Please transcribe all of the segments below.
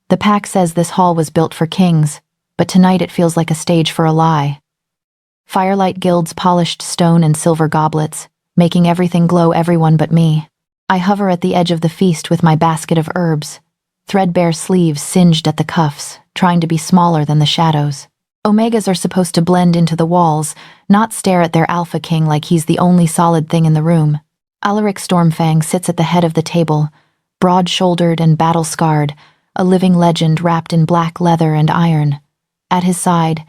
The pack says this hall was built for kings, but tonight it feels like a stage for a lie. Firelight gilds polished stone and silver goblets, making everything glow everyone but me. I hover at the edge of the feast with my basket of herbs, threadbare sleeves singed at the cuffs, trying to be smaller than the shadows. Omegas are supposed to blend into the walls, not stare at their alpha king like he's the only solid thing in the room. Alaric Stormfang sits at the head of the table, broad-shouldered and battle-scarred, a living legend wrapped in black leather and iron. At his side,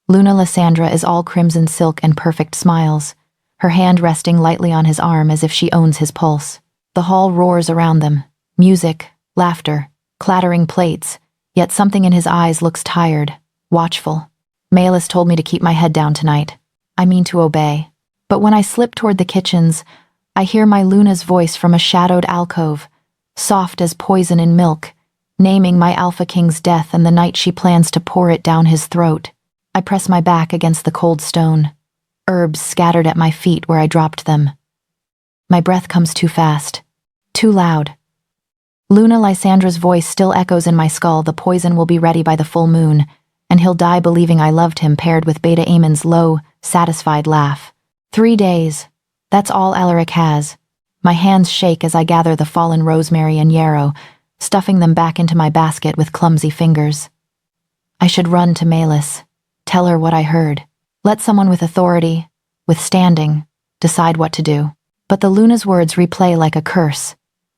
Luna Lysandra is all crimson silk and perfect smiles, her hand resting lightly on his arm as if she owns his pulse. The hall roars around them, music, laughter, clattering plates, yet something in his eyes looks tired, watchful. Malus told me to keep my head down tonight. I mean to obey. But when I slip toward the kitchens, I hear my Luna's voice from a shadowed alcove, soft as poison in milk, naming my Alpha King's death and the night she plans to pour it down his throat. I press my back against the cold stone, herbs scattered at my feet where I dropped them. My breath comes too fast, too loud. Luna Lysandra's voice still echoes in my skull. The poison will be ready by the full moon, and he'll die believing I loved him, paired with Beta Amon's low, satisfied laugh. 3 days. That's all Alaric has. My hands shake as I gather the fallen rosemary and yarrow, stuffing them back into my basket with clumsy fingers. I should run to Malus, tell her what I heard. Let someone with authority, with standing, decide what to do. But the Luna's words replay like a curse.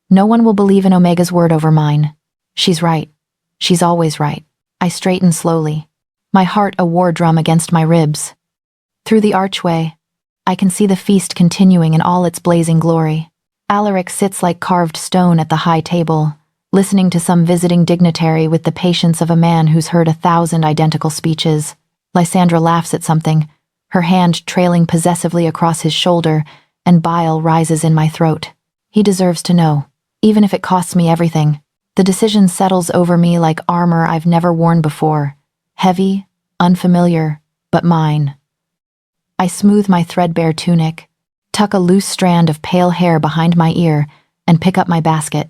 No one will believe in Omega's word over mine. She's right. She's always right. I straighten slowly, my heart a war drum against my ribs. Through the archway, I can see the feast continuing in all its blazing glory. Alaric sits like carved stone at the high table, listening to some visiting dignitary with the patience of a man who's heard 1,000 identical speeches. Lysandra laughs at something, her hand trailing possessively across his shoulder, and bile rises in my throat. He deserves to know, even if it costs me everything. The decision settles over me like armor I've never worn before, heavy, unfamiliar, but mine. I smooth my threadbare tunic, tuck a loose strand of pale hair behind my ear, and pick up my basket.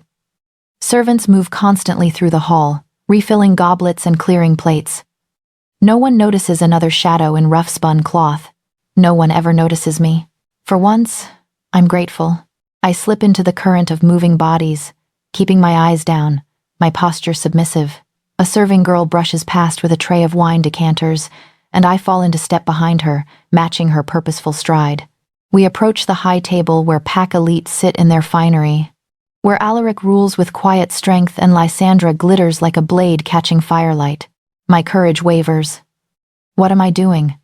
Servants move constantly through the hall, refilling goblets and clearing plates. No one notices another shadow in rough-spun cloth. No one ever notices me. For once, I'm grateful. I slip into the current of moving bodies, keeping my eyes down, my posture submissive. A serving girl brushes past with a tray of wine decanters, and I fall into step behind her, matching her purposeful stride. We approach the high table where pack elites sit in their finery, where Alaric rules with quiet strength and Lysandra glitters like a blade catching firelight. My courage wavers. What am I doing?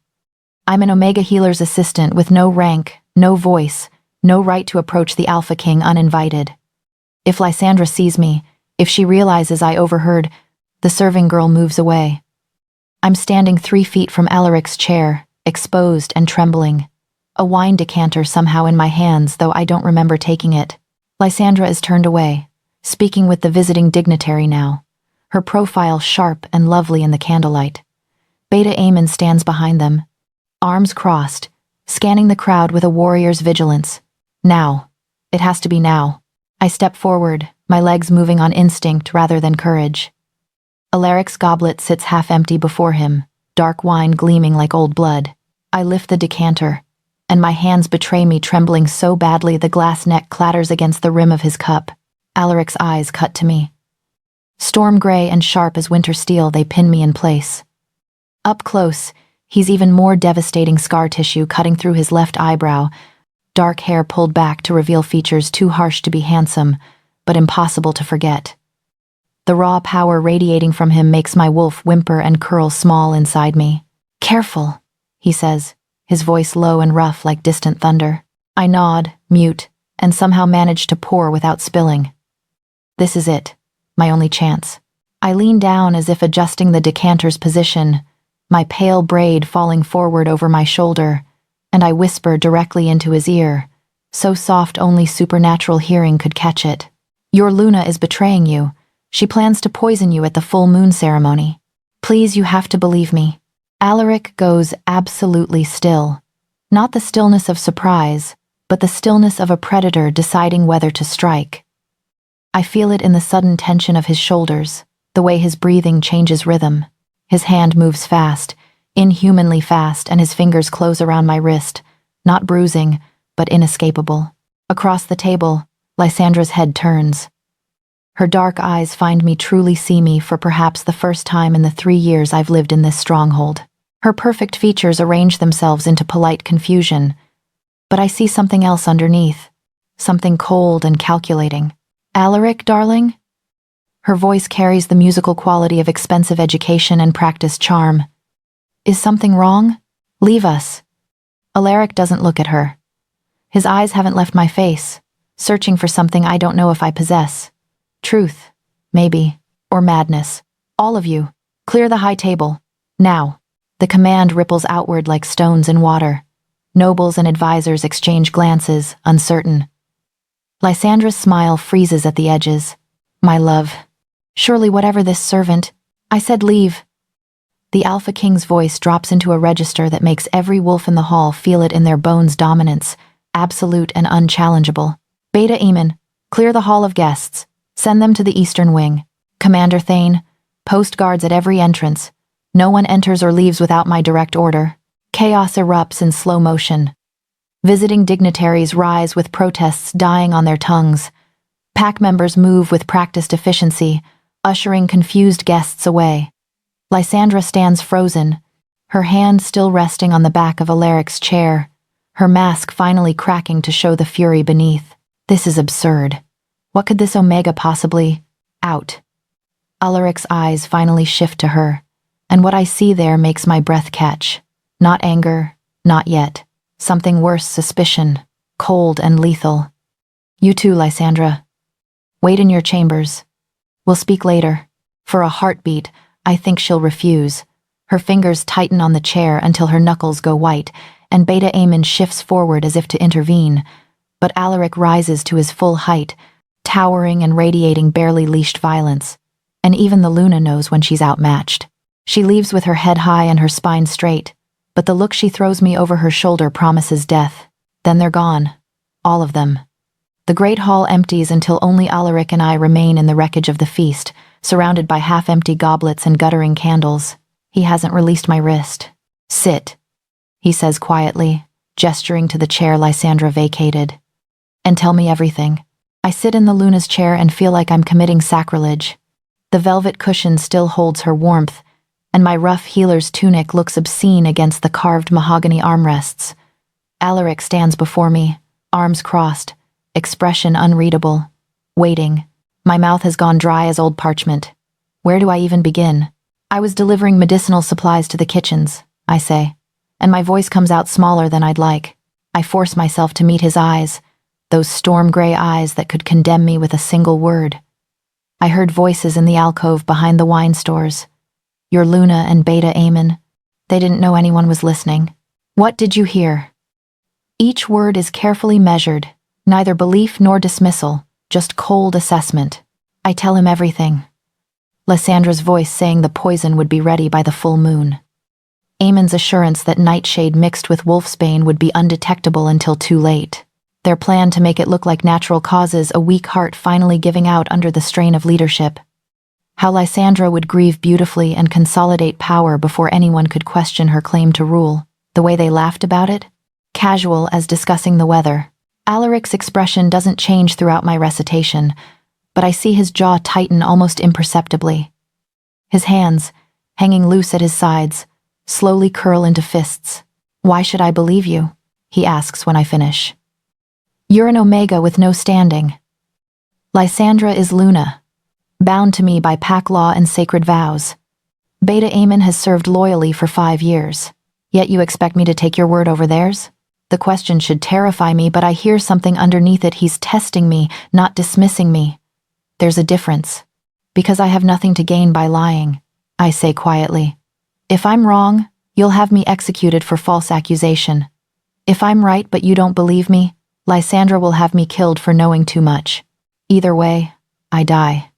I'm an Omega healer's assistant with no rank, no voice, no right to approach the Alpha King uninvited. If Lysandra sees me, if she realizes I overheard, the serving girl moves away. I'm standing 3 feet from Alaric's chair, exposed and trembling. A wine decanter somehow in my hands, though I don't remember taking it. Lysandra is turned away, speaking with the visiting dignitary now, her profile sharp and lovely in the candlelight. Beta Amon stands behind them, arms crossed, scanning the crowd with a warrior's vigilance. Now. It has to be now. I step forward, my legs moving on instinct rather than courage. Alaric's goblet sits half-empty before him, dark wine gleaming like old blood. I lift the decanter, and my hands betray me, trembling so badly the glass neck clatters against the rim of his cup. Alaric's eyes cut to me. Storm gray and sharp as winter steel, they pin me in place. Up close, he's even more devastating scar tissue cutting through his left eyebrow, dark hair pulled back to reveal features too harsh to be handsome, but impossible to forget. The raw power radiating from him makes my wolf whimper and curl small inside me. Careful, he says, his voice low and rough like distant thunder. I nod, mute, and somehow manage to pour without spilling. This is it, my only chance. I lean down as if adjusting the decanter's position, my pale braid falling forward over my shoulder, and I whisper directly into his ear, so soft only supernatural hearing could catch it. Your Luna is betraying you. She plans to poison you at the full moon ceremony. Please, you have to believe me. Alaric goes absolutely still. Not the stillness of surprise, but the stillness of a predator deciding whether to strike. I feel it in the sudden tension of his shoulders, the way his breathing changes rhythm. His hand moves fast, inhumanly fast, and his fingers close around my wrist, not bruising, but inescapable. Across the table, Lysandra's head turns. Her dark eyes find me, truly see me for perhaps the first time in the 3 years I've lived in this stronghold. Her perfect features arrange themselves into polite confusion, but I see something else underneath, something cold and calculating. Alaric, darling? Her voice carries the musical quality of expensive education and practiced charm. Is something wrong? Leave us. Alaric doesn't look at her. His eyes haven't left my face, searching for something I don't know if I possess. Truth, maybe, or madness. All of you, clear the high table. Now. The command ripples outward like stones in water. Nobles and advisors exchange glances, uncertain. Lysandra's smile freezes at the edges. My love. Surely whatever this servant, I said leave. The Alpha King's voice drops into a register that makes every wolf in the hall feel it in their bones' dominance, absolute and unchallengeable. Beta Eamon, clear the hall of guests. Send them to the eastern wing. Commander Thane, post guards at every entrance. No one enters or leaves without my direct order. Chaos erupts in slow motion. Visiting dignitaries rise with protests dying on their tongues. Pack members move with practiced efficiency, ushering confused guests away. Lysandra stands frozen, her hand still resting on the back of Alaric's chair, her mask finally cracking to show the fury beneath. This is absurd. What could this Omega possibly... Out. Alaric's eyes finally shift to her, and what I see there makes my breath catch. Not anger, not yet. Something worse, suspicion, cold and lethal. You too, Lysandra. Wait in your chambers. We'll speak later. For a heartbeat, I think she'll refuse. Her fingers tighten on the chair until her knuckles go white, and Beta Eamon shifts forward as if to intervene. But Alaric rises to his full height, towering and radiating barely leashed violence. And even the Luna knows when she's outmatched. She leaves with her head high and her spine straight, but the look she throws me over her shoulder promises death. Then they're gone. All of them. The great hall empties until only Alaric and I remain in the wreckage of the feast, surrounded by half-empty goblets and guttering candles. He hasn't released my wrist. Sit, he says quietly, gesturing to the chair Lysandra vacated. And tell me everything. I sit in the Luna's chair and feel like I'm committing sacrilege. The velvet cushion still holds her warmth, and my rough healer's tunic looks obscene against the carved mahogany armrests. Alaric stands before me, arms crossed, expression unreadable, waiting. My mouth has gone dry as old parchment. Where do I even begin? I was delivering medicinal supplies to the kitchens, I say, and my voice comes out smaller than I'd like. I force myself to meet his eyes, those storm-gray eyes that could condemn me with a single word. I heard voices in the alcove behind the wine stores. Your Luna and Beta Eamon. They didn't know anyone was listening. What did you hear? Each word is carefully measured, neither belief nor dismissal, just cold assessment. I tell him everything. Lysandra's voice saying the poison would be ready by the full moon. Eamon's assurance that nightshade mixed with wolfsbane would be undetectable until too late. Their plan to make it look like natural causes, a weak heart finally giving out under the strain of leadership. How Lysandra would grieve beautifully and consolidate power before anyone could question her claim to rule. The way they laughed about it? Casual as discussing the weather. Alaric's expression doesn't change throughout my recitation, but I see his jaw tighten almost imperceptibly. His hands, hanging loose at his sides, slowly curl into fists. Why should I believe you? He asks when I finish. You're an Omega with no standing. Lysandra is Luna, bound to me by pack law and sacred vows. Beta Eamon has served loyally for 5 years, yet you expect me to take your word over theirs? The question should terrify me, but I hear something underneath it. He's testing me, not dismissing me. There's a difference. Because I have nothing to gain by lying, I say quietly. If I'm wrong, you'll have me executed for false accusation. If I'm right but you don't believe me, Lysandra will have me killed for knowing too much. Either way, I die.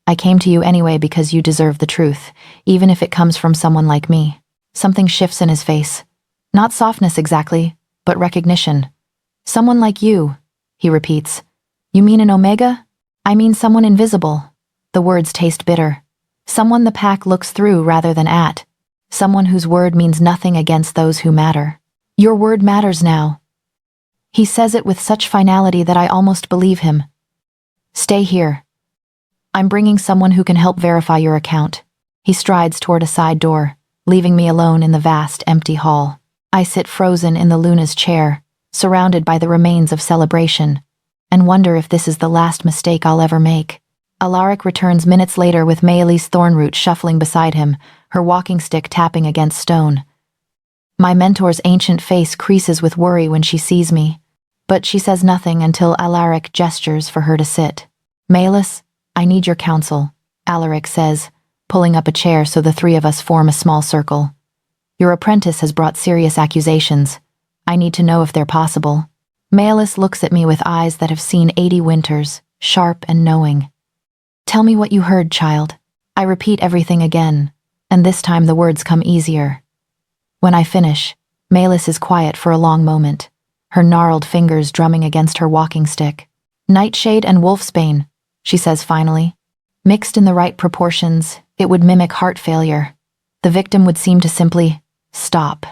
I came to you anyway because you deserve the truth, even if it comes from someone like me. Something shifts in his face. Not softness exactly, but recognition. Someone like you, he repeats. You mean an Omega? I mean someone invisible. The words taste bitter. Someone the pack looks through rather than at. Someone whose word means nothing against those who matter. Your word matters now. He says it with such finality that I almost believe him. Stay here. I'm bringing someone who can help verify your account. He strides toward a side door, leaving me alone in the vast, empty hall. I sit frozen in the Luna's chair, surrounded by the remains of celebration, and wonder if this is the last mistake I'll ever make. Alaric returns minutes later with Maelys Thornroot shuffling beside him, her walking stick tapping against stone. My mentor's ancient face creases with worry when she sees me, but she says nothing until Alaric gestures for her to sit. Maelys, I need your counsel, Alaric says, pulling up a chair so the three of us form a small circle. Your apprentice has brought serious accusations. I need to know if they're possible. Maelys looks at me with eyes that have seen 80 winters, sharp and knowing. Tell me what you heard, child. I repeat everything again, and this time the words come easier. When I finish, Maelys is quiet for a long moment, her gnarled fingers drumming against her walking stick. Nightshade and wolfsbane, she says finally. Mixed in the right proportions, it would mimic heart failure. The victim would seem to simply stop.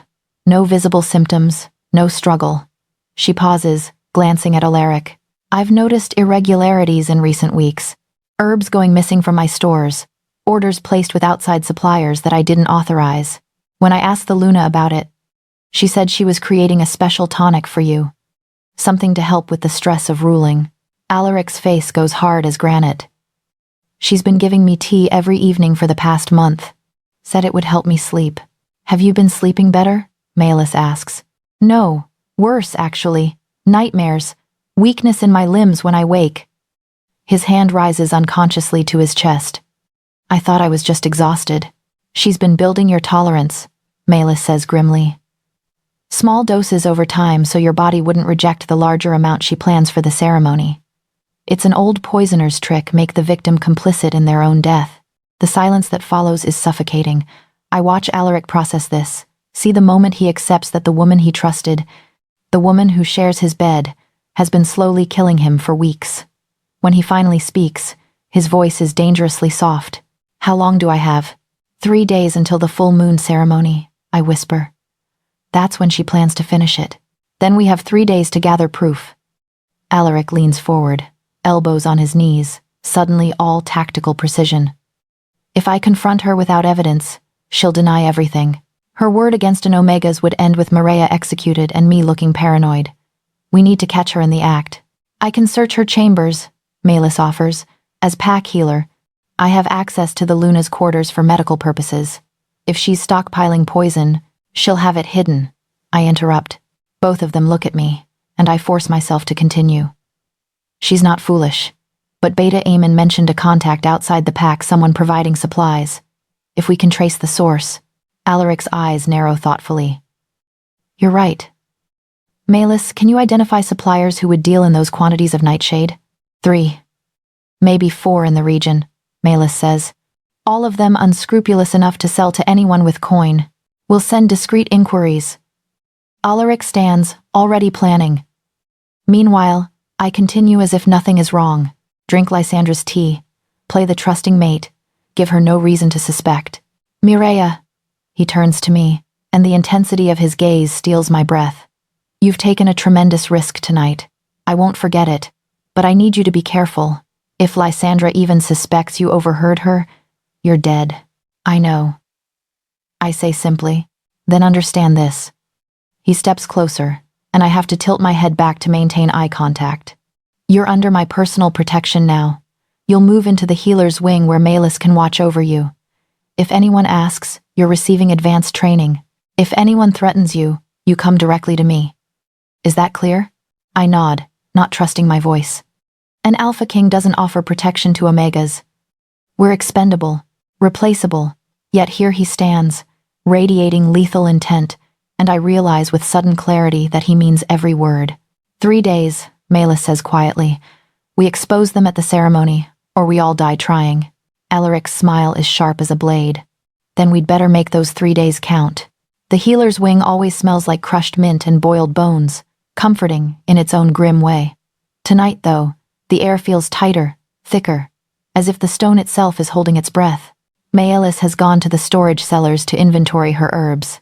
No visible symptoms, no struggle. She pauses, glancing at Alaric. I've noticed irregularities in recent weeks. Herbs going missing from my stores. Orders placed with outside suppliers that I didn't authorize. When I asked the Luna about it, she said she was creating a special tonic for you. Something to help with the stress of ruling. Alaric's face goes hard as granite. She's been giving me tea every evening for the past month. Said it would help me sleep. Have you been sleeping better? Maelys asks. No, worse actually. Nightmares. Weakness in my limbs when I wake. His hand rises unconsciously to his chest. I thought I was just exhausted. She's been building your tolerance, Maelys says grimly. Small doses over time so your body wouldn't reject the larger amount she plans for the ceremony. It's an old poisoner's trick, make the victim complicit in their own death. The silence that follows is suffocating. I watch Alaric process this, see the moment he accepts that the woman he trusted, the woman who shares his bed, has been slowly killing him for weeks. When he finally speaks, his voice is dangerously soft. How long do I have? 3 days until the full moon ceremony, I whisper. That's when she plans to finish it. Then we have 3 days to gather proof. Alaric leans forward, elbows on his knees, suddenly all tactical precision. If I confront her without evidence, she'll deny everything. Her word against an Omega's would end with Maria executed and me looking paranoid. We need to catch her in the act. I can search her chambers, Maelys offers. As pack healer, I have access to the Luna's quarters for medical purposes. If she's stockpiling poison, she'll have it hidden. I interrupt. Both of them look at me, and I force myself to continue. She's not foolish. But Beta Eamon mentioned a contact outside the pack, someone providing supplies. If we can trace the source. Alaric's eyes narrow thoughtfully. You're right. Maelys, can you identify suppliers who would deal in those quantities of nightshade? 3. Maybe 4 in the region, Maelys says. All of them unscrupulous enough to sell to anyone with coin. We'll send discreet inquiries. Alaric stands, already planning. Meanwhile, I continue as if nothing is wrong. Drink Lysandra's tea. Play the trusting mate. Give her no reason to suspect. Mireia. He turns to me, and the intensity of his gaze steals my breath. You've taken a tremendous risk tonight. I won't forget it, but I need you to be careful. If Lysandra even suspects you overheard her, you're dead. I know. I say simply, then understand this. He steps closer, and I have to tilt my head back to maintain eye contact. You're under my personal protection now. You'll move into the healer's wing where Maelys can watch over you. If anyone asks, you're receiving advanced training. If anyone threatens you, you come directly to me. Is that clear? I nod, not trusting my voice. An Alpha King doesn't offer protection to Omegas. We're expendable, replaceable, yet here he stands, radiating lethal intent, and I realize with sudden clarity that he means every word. 3 days, Maelys says quietly. We expose them at the ceremony, or we all die trying. Alaric's smile is sharp as a blade. Then we'd better make those 3 days count. The healer's wing always smells like crushed mint and boiled bones, comforting in its own grim way. Tonight, though, the air feels tighter, thicker, as if the stone itself is holding its breath. Maelis has gone to the storage cellars to inventory her herbs.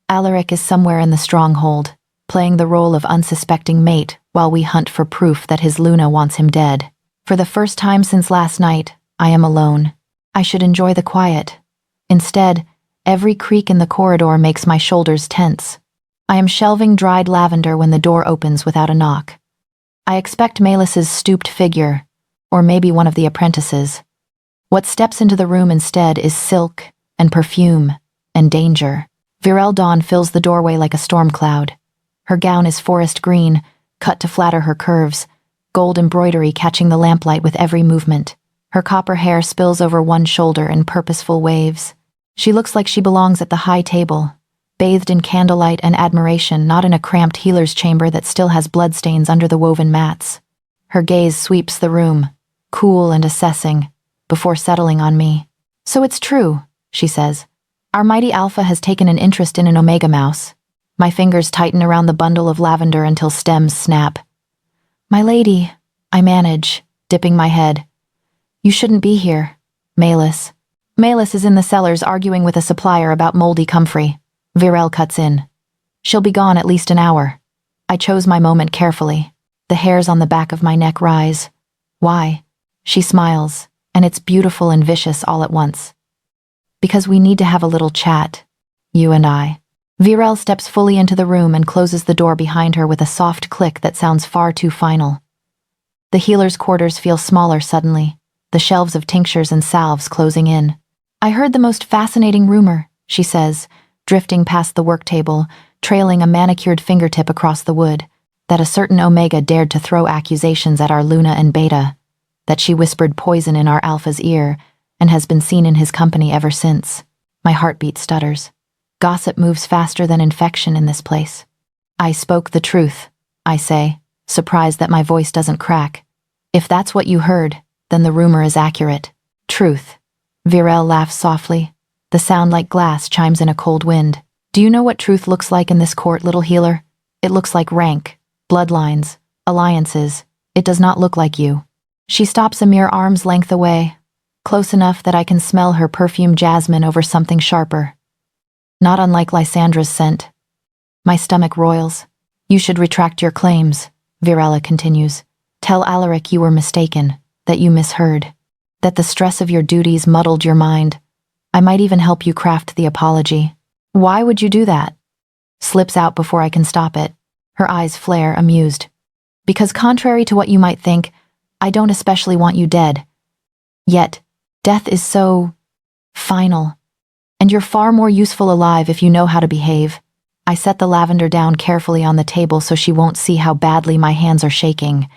Alaric is somewhere in the stronghold, playing the role of unsuspecting mate while we hunt for proof that his Luna wants him dead. For the first time since last night, I am alone. I should enjoy the quiet. Instead, every creak in the corridor makes my shoulders tense. I am shelving dried lavender when the door opens without a knock. I expect Maelis's stooped figure, or maybe one of the apprentices. What steps into the room instead is silk and perfume and danger. Virel Dawn fills the doorway like a storm cloud. Her gown is forest green, cut to flatter her curves, gold embroidery catching the lamplight with every movement. Her copper hair spills over one shoulder in purposeful waves. She looks like she belongs at the high table, bathed in candlelight and admiration, not in a cramped healer's chamber that still has bloodstains under the woven mats. Her gaze sweeps the room, cool and assessing, before settling on me. "So it's true," she says. "Our mighty Alpha has taken an interest in an Omega mouse." My fingers tighten around the bundle of lavender until stems snap. "My lady," I manage, dipping my head. "You shouldn't be here, Maelis." Maelis is in the cellars arguing with a supplier about moldy comfrey. Virel cuts in. "She'll be gone at least an hour." I chose my moment carefully. The hairs on the back of my neck rise. "Why?" She smiles, and it's beautiful and vicious all at once. "Because we need to have a little chat, you and I." Virel steps fully into the room and closes the door behind her with a soft click that sounds far too final. The healer's quarters feel smaller suddenly, the shelves of tinctures and salves closing in. "I heard the most fascinating rumor," she says, drifting past the work table, trailing a manicured fingertip across the wood, "that a certain Omega dared to throw accusations at our Luna and Beta, that she whispered poison in our Alpha's ear, and has been seen in his company ever since." My heartbeat stutters. Gossip moves faster than infection in this place. "I spoke the truth," I say, surprised that my voice doesn't crack. "If that's what you heard, then the rumor is accurate." "Truth." Virel laughs softly. The sound like glass chimes in a cold wind. "Do you know what truth looks like in this court, little healer? It looks like rank, bloodlines, alliances. It does not look like you." She stops a mere arm's length away, close enough that I can smell her perfumed jasmine over something sharper. Not unlike Lysandra's scent. My stomach roils. "You should retract your claims," Virella continues. "Tell Alaric you were mistaken, that you misheard, that the stress of your duties muddled your mind. I might even help you craft the apology." "Why would you do that?" Slips out before I can stop it. Her eyes flare, amused. "Because contrary to what you might think, I don't especially want you dead. Yet, death is so final. And you're far more useful alive if you know how to behave." I set the lavender down carefully on the table so she won't see how badly my hands are shaking.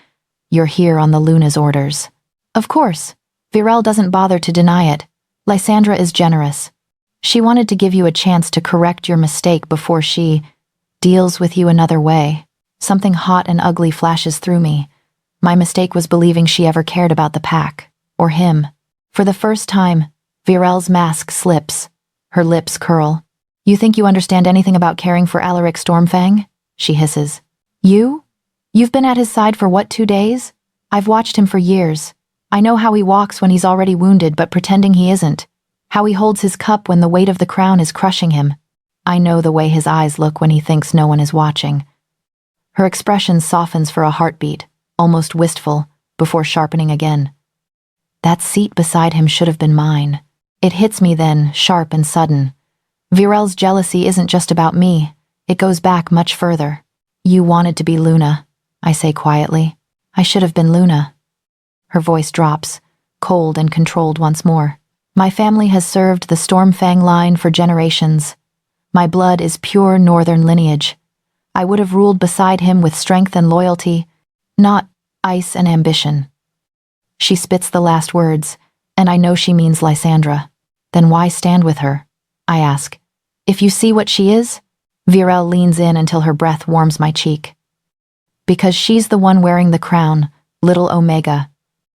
"You're here on the Luna's orders." "Of course." Virel doesn't bother to deny it. "Lysandra is generous. She wanted to give you a chance to correct your mistake before she deals with you another way." Something hot and ugly flashes through me. My mistake was believing she ever cared about the pack, or him. For the first time, Virel's mask slips. Her lips curl. "You think you understand anything about caring for Alaric Stormfang?" she hisses. "You? You've been at his side for what, 2 days? I've watched him for years. I know how he walks when he's already wounded but pretending he isn't. How he holds his cup when the weight of the crown is crushing him. I know the way his eyes look when he thinks no one is watching." Her expression softens for a heartbeat, almost wistful, before sharpening again. "That seat beside him should have been mine." It hits me then, sharp and sudden. Virel's jealousy isn't just about me. It goes back much further. "You wanted to be Luna," I say quietly. "I should have been Luna." Her voice drops, cold and controlled once more. "My family has served the Stormfang line for generations. My blood is pure northern lineage. I would have ruled beside him with strength and loyalty, not ice and ambition." She spits the last words, and I know she means Lysandra. "Then why stand with her?" I ask. "If you see what she is?" Virel leans in until her breath warms my cheek. "Because she's the one wearing the crown, little Omega.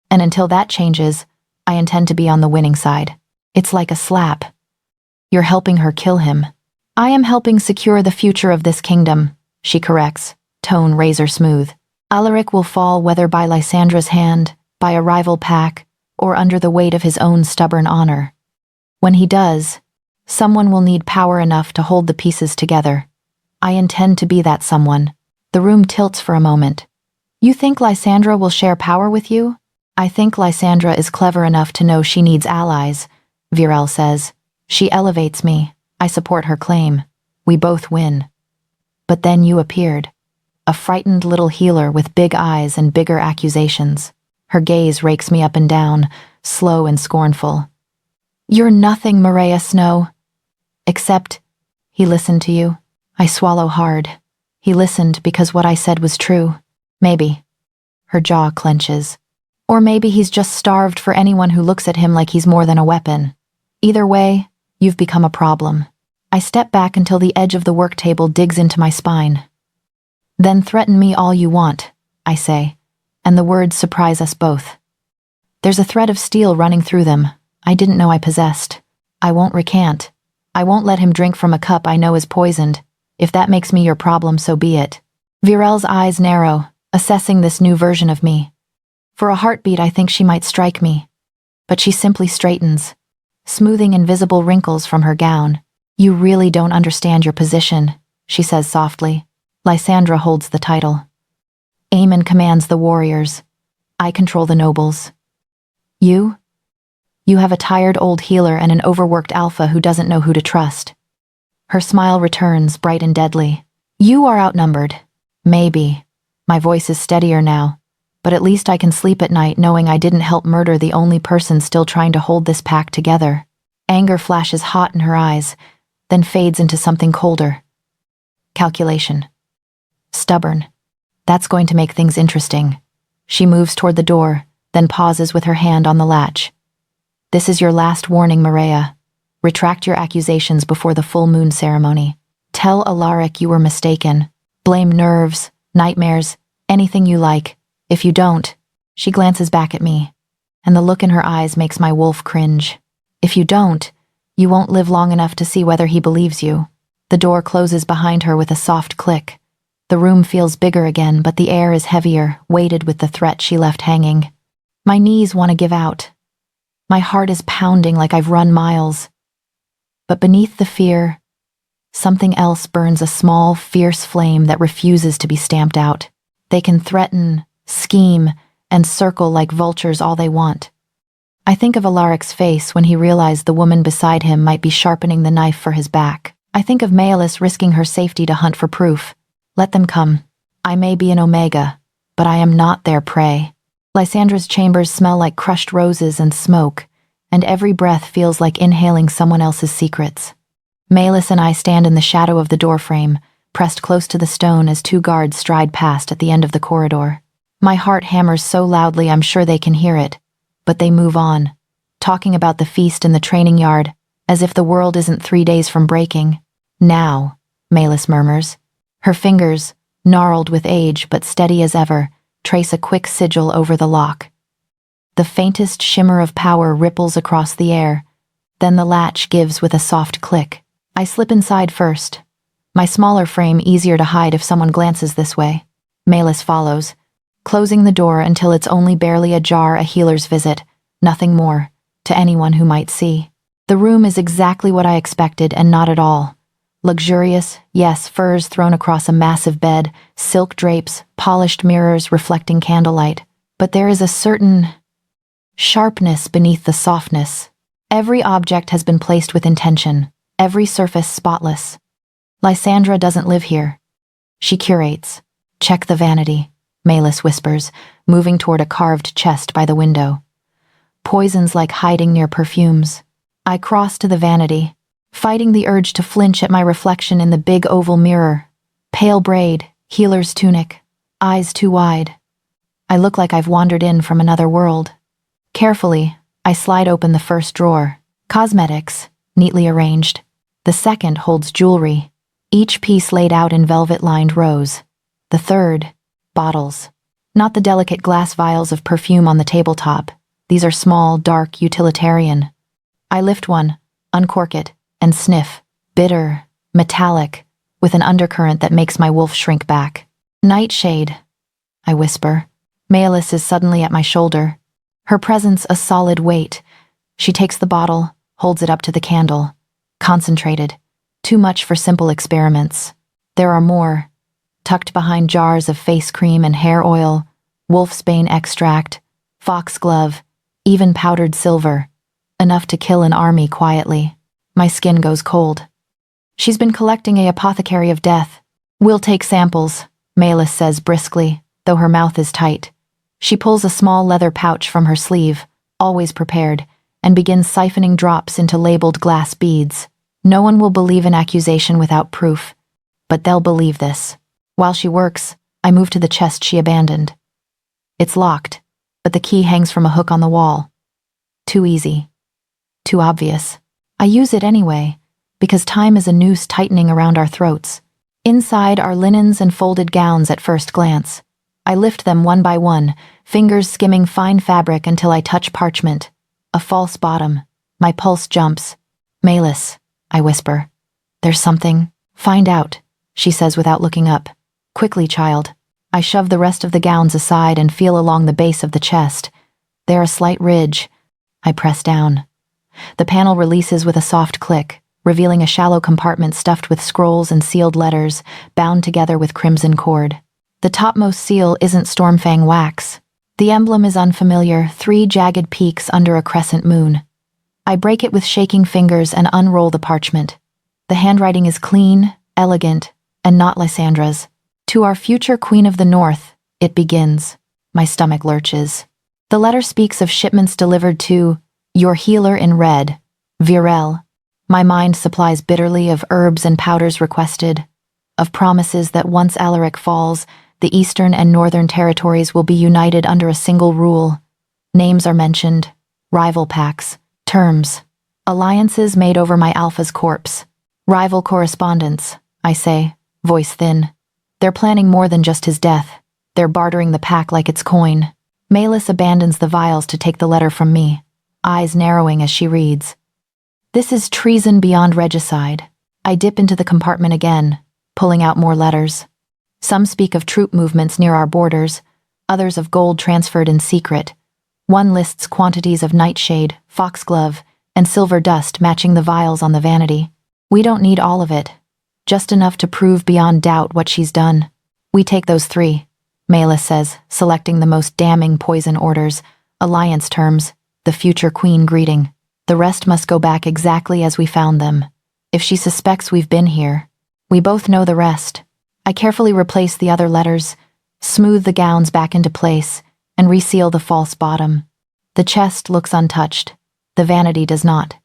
And until that changes, I intend to be on the winning side. It's like a slap. You're helping her kill him." "I am helping secure the future of this kingdom," she corrects, tone razor smooth. "Alaric will fall whether by Lysandra's hand, by a rival pack, or under the weight of his own stubborn honor. When he does, someone will need power enough to hold the pieces together. I intend to be that someone. The room tilts for a moment. You think Lysandra will share power with you? I think Lysandra is clever enough to know she needs allies, Virel says. She elevates me. I support her claim. We both win. But then you appeared. A frightened little healer with big eyes and bigger accusations. Her gaze rakes me up and down, slow and scornful. You're nothing, Maria Snow. Except, he listened to you. I swallow hard. He listened because what I said was true. Maybe. Her jaw clenches. Or maybe he's just starved for anyone who looks at him like he's more than a weapon. Either way, you've become a problem. I step back until the edge of the work table digs into my spine. Then threaten me all you want, I say, and the words surprise us both. There's a thread of steel running through them I didn't know I possessed. I won't recant. I won't let him drink from a cup I know is poisoned. If that makes me your problem, so be it. Virel's eyes narrow, assessing this new version of me. For a heartbeat, I think she might strike me. But she simply straightens, smoothing invisible wrinkles from her gown. You really don't understand your position, she says softly. Lysandra holds the title. Aemon commands the warriors. I control the nobles. You? You have a tired old healer and an overworked alpha who doesn't know who to trust. Her smile returns, bright and deadly. You are outnumbered. Maybe. My voice is steadier now, but at least I can sleep at night knowing I didn't help murder the only person still trying to hold this pack together. Anger flashes hot in her eyes, then fades into something colder. Calculation. Stubborn. That's going to make things interesting. She moves toward the door, then pauses with her hand on the latch. This is your last warning, Maria. Retract your accusations before the full moon ceremony. Tell Alaric you were mistaken. Blame nerves, nightmares, anything you like. If you don't, she glances back at me, and the look in her eyes makes my wolf cringe. If you don't, you won't live long enough to see whether he believes you. The door closes behind her with a soft click. The room feels bigger again, but the air is heavier, weighted with the threat she left hanging. My knees want to give out. My heart is pounding like I've run miles. But beneath the fear, something else burns, a small, fierce flame that refuses to be stamped out. They can threaten, scheme, and circle like vultures all they want. I think of Alaric's face when he realized the woman beside him might be sharpening the knife for his back. I think of Maelis risking her safety to hunt for proof. Let them come. I may be an Omega, but I am not their prey. Lysandra's chambers smell like crushed roses and smoke, and every breath feels like inhaling someone else's secrets. Maelis and I stand in the shadow of the doorframe, pressed close to the stone as two guards stride past at the end of the corridor. My heart hammers so loudly I'm sure they can hear it, but they move on, talking about the feast in the training yard, as if the world isn't 3 days from breaking. Now, Maelis murmurs. Her fingers, gnarled with age but steady as ever, trace a quick sigil over the lock. The faintest shimmer of power ripples across the air, then the latch gives with a soft click. I slip inside first, my smaller frame easier to hide if someone glances this way. Maelis follows, closing the door until it's only barely ajar, a healer's visit, nothing more, to anyone who might see. The room is exactly what I expected and not at all. Luxurious, yes, furs thrown across a massive bed, silk drapes, polished mirrors reflecting candlelight. But there is a certain sharpness beneath the softness. Every object has been placed with intention, every surface spotless. Lysandra doesn't live here. She curates. Check the vanity, Maelis whispers, moving toward a carved chest by the window. Poisons like hiding near perfumes. I cross to the vanity, fighting the urge to flinch at my reflection in the big oval mirror. Pale braid, healer's tunic, eyes too wide. I look like I've wandered in from another world. Carefully, I slide open the first drawer. Cosmetics, neatly arranged. The second holds jewelry, each piece laid out in velvet-lined rows. The third, bottles. Not the delicate glass vials of perfume on the tabletop. These are small, dark, utilitarian. I lift one, uncork it, and sniff. Bitter, metallic, with an undercurrent that makes my wolf shrink back. Nightshade, I whisper. Maelis is suddenly at my shoulder. Her presence a solid weight. She takes the bottle, holds it up to the candle. Concentrated. Too much for simple experiments. There are more. Tucked behind jars of face cream and hair oil, wolfsbane extract, foxglove, even powdered silver. Enough to kill an army quietly. My skin goes cold. She's been collecting a apothecary of death. We'll take samples, Melis says briskly, though her mouth is tight. She pulls a small leather pouch from her sleeve, always prepared, and begins siphoning drops into labeled glass beads. No one will believe an accusation without proof, but they'll believe this. While she works, I move to the chest she abandoned. It's locked, but the key hangs from a hook on the wall. Too easy. Too obvious. I use it anyway, because time is a noose tightening around our throats. Inside are linens and folded gowns at first glance. I lift them one by one, fingers skimming fine fabric until I touch parchment. A false bottom. My pulse jumps. Melis, I whisper. There's something. Find out, she says without looking up. Quickly, child. I shove the rest of the gowns aside and feel along the base of the chest. There a slight ridge. I press down. The panel releases with a soft click, revealing a shallow compartment stuffed with scrolls and sealed letters, bound together with crimson cord. The topmost seal isn't Stormfang wax. The emblem is unfamiliar, 3 jagged peaks under a crescent moon. I break it with shaking fingers and unroll the parchment. The handwriting is clean, elegant, and not Lysandra's. To our future Queen of the North, it begins. My stomach lurches. The letter speaks of shipments delivered to your healer in red, Virel. My mind supplies bitterly of herbs and powders requested, of promises that once Alaric falls, the eastern and northern territories will be united under a single rule. Names are mentioned, rival pacts, terms, alliances made over my alpha's corpse. Rival correspondence, I say, voice thin. They're planning more than just his death. They're bartering the pack like it's coin. Melis abandons the vials to take the letter from me, eyes narrowing as she reads. This is treason beyond regicide. I dip into the compartment again, pulling out more letters. Some speak of troop movements near our borders, others of gold transferred in secret. One lists quantities of nightshade, foxglove, and silver dust matching the vials on the vanity. We don't need all of it, just enough to prove beyond doubt what she's done. We take those 3, Melis says, selecting the most damning poison orders, alliance terms, the future queen greeting. The rest must go back exactly as we found them. If she suspects we've been here, we both know the rest. I carefully replace the other letters, smooth the gowns back into place, and reseal the false bottom. The chest looks untouched. The vanity does not.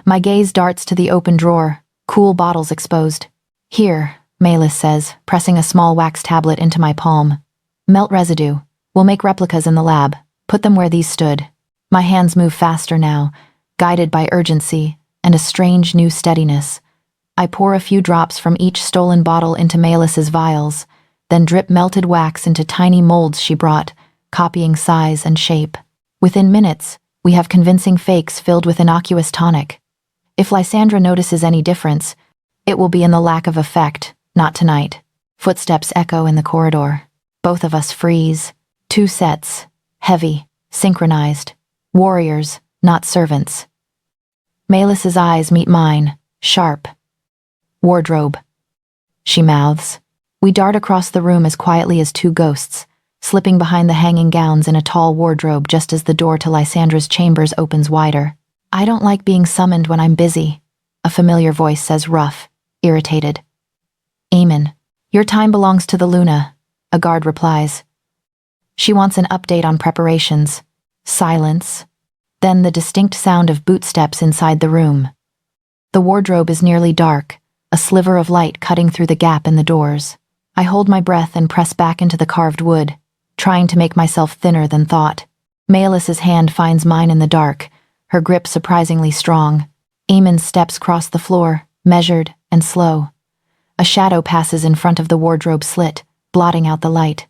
My gaze darts to the open drawer, cool bottles exposed. Here, Melis says, pressing a small wax tablet into my palm. Melt residue. We'll make replicas in the lab. Put them where these stood. My hands move faster now, guided by urgency and a strange new steadiness. I pour a few drops from each stolen bottle into Melis's vials, then drip melted wax into tiny molds she brought, copying size and shape. Within minutes, we have convincing fakes filled with innocuous tonic. If Lysandra notices any difference, it will be in the lack of effect, not tonight. Footsteps echo in the corridor. Both of us freeze. 2 sets. Heavy. Synchronized. Warriors, not servants. Melis's eyes meet mine, sharp. Wardrobe, she mouths. We dart across the room as quietly as 2 ghosts, slipping behind the hanging gowns in a tall wardrobe just as the door to Lysandra's chambers opens wider. I don't like being summoned when I'm busy, a familiar voice says, rough, irritated. Eamon, your time belongs to the Luna, a guard replies. She wants an update on preparations. Silence. Then the distinct sound of bootsteps inside the room. The wardrobe is nearly dark, a sliver of light cutting through the gap in the doors. I hold my breath and press back into the carved wood, trying to make myself thinner than thought. Melis's hand finds mine in the dark, her grip surprisingly strong. Eamon's steps cross the floor, measured and slow. A shadow passes in front of the wardrobe slit, blotting out the light.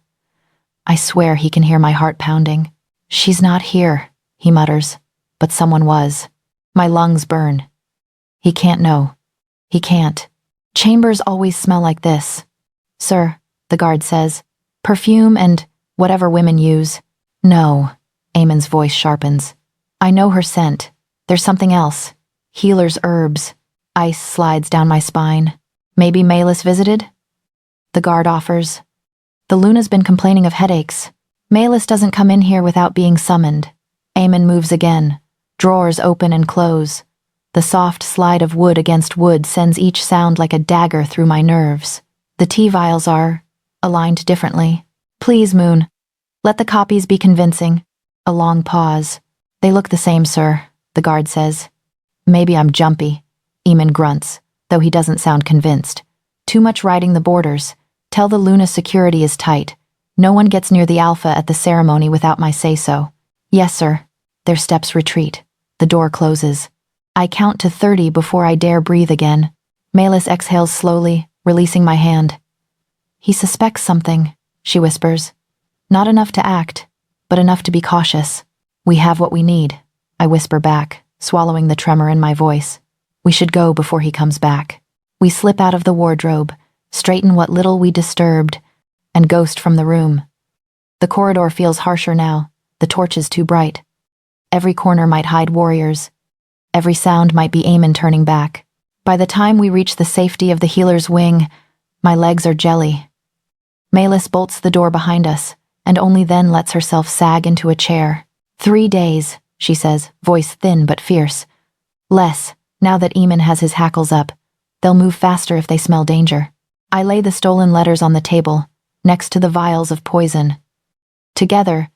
I swear he can hear my heart pounding. She's not here, he mutters, but someone was. My lungs burn. He can't know. He can't. Chambers always smell like this. Sir, the guard says. Perfume and whatever women use. No, Eamon's voice sharpens. I know her scent. There's something else. Healer's herbs. Ice slides down my spine. Maybe Malus visited? The guard offers. The Luna's been complaining of headaches. Malus doesn't come in here without being summoned. Eamon moves again. Drawers open and close. The soft slide of wood against wood sends each sound like a dagger through my nerves. The tea vials are aligned differently. Please, Moon. Let the copies be convincing. A long pause. They look the same, sir, the guard says. Maybe I'm jumpy. Eamon grunts, though he doesn't sound convinced. Too much riding the borders. Tell the Luna security is tight. No one gets near the Alpha at the ceremony without my say-so. Yes, sir. Their steps retreat. The door closes. I count to 30 before I dare breathe again. Malus exhales slowly, releasing my hand. He suspects something, she whispers. Not enough to act, but enough to be cautious. We have what we need, I whisper back, swallowing the tremor in my voice. We should go before he comes back. We slip out of the wardrobe, straighten what little we disturbed, and ghost from the room. The corridor feels harsher now, the torch is too bright. Every corner might hide warriors. Every sound might be Eamon turning back. By the time we reach the safety of the healer's wing, my legs are jelly. Malus bolts the door behind us, and only then lets herself sag into a chair. 3 days, she says, voice thin but fierce. Less, now that Eamon has his hackles up. They'll move faster if they smell danger. I lay the stolen letters on the table, next to the vials of poison. Together,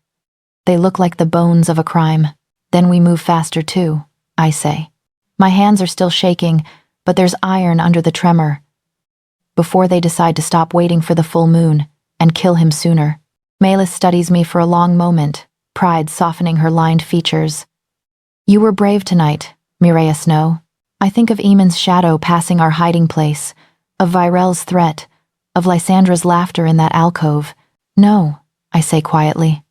they look like the bones of a crime. Then we move faster too, I say. My hands are still shaking, but there's iron under the tremor. Before they decide to stop waiting for the full moon and kill him sooner. Malus studies me for a long moment, pride softening her lined features. You were brave tonight, Mireia Snow. I think of Eamon's shadow passing our hiding place, of Virel's threat, of Lysandra's laughter in that alcove. No, I say quietly.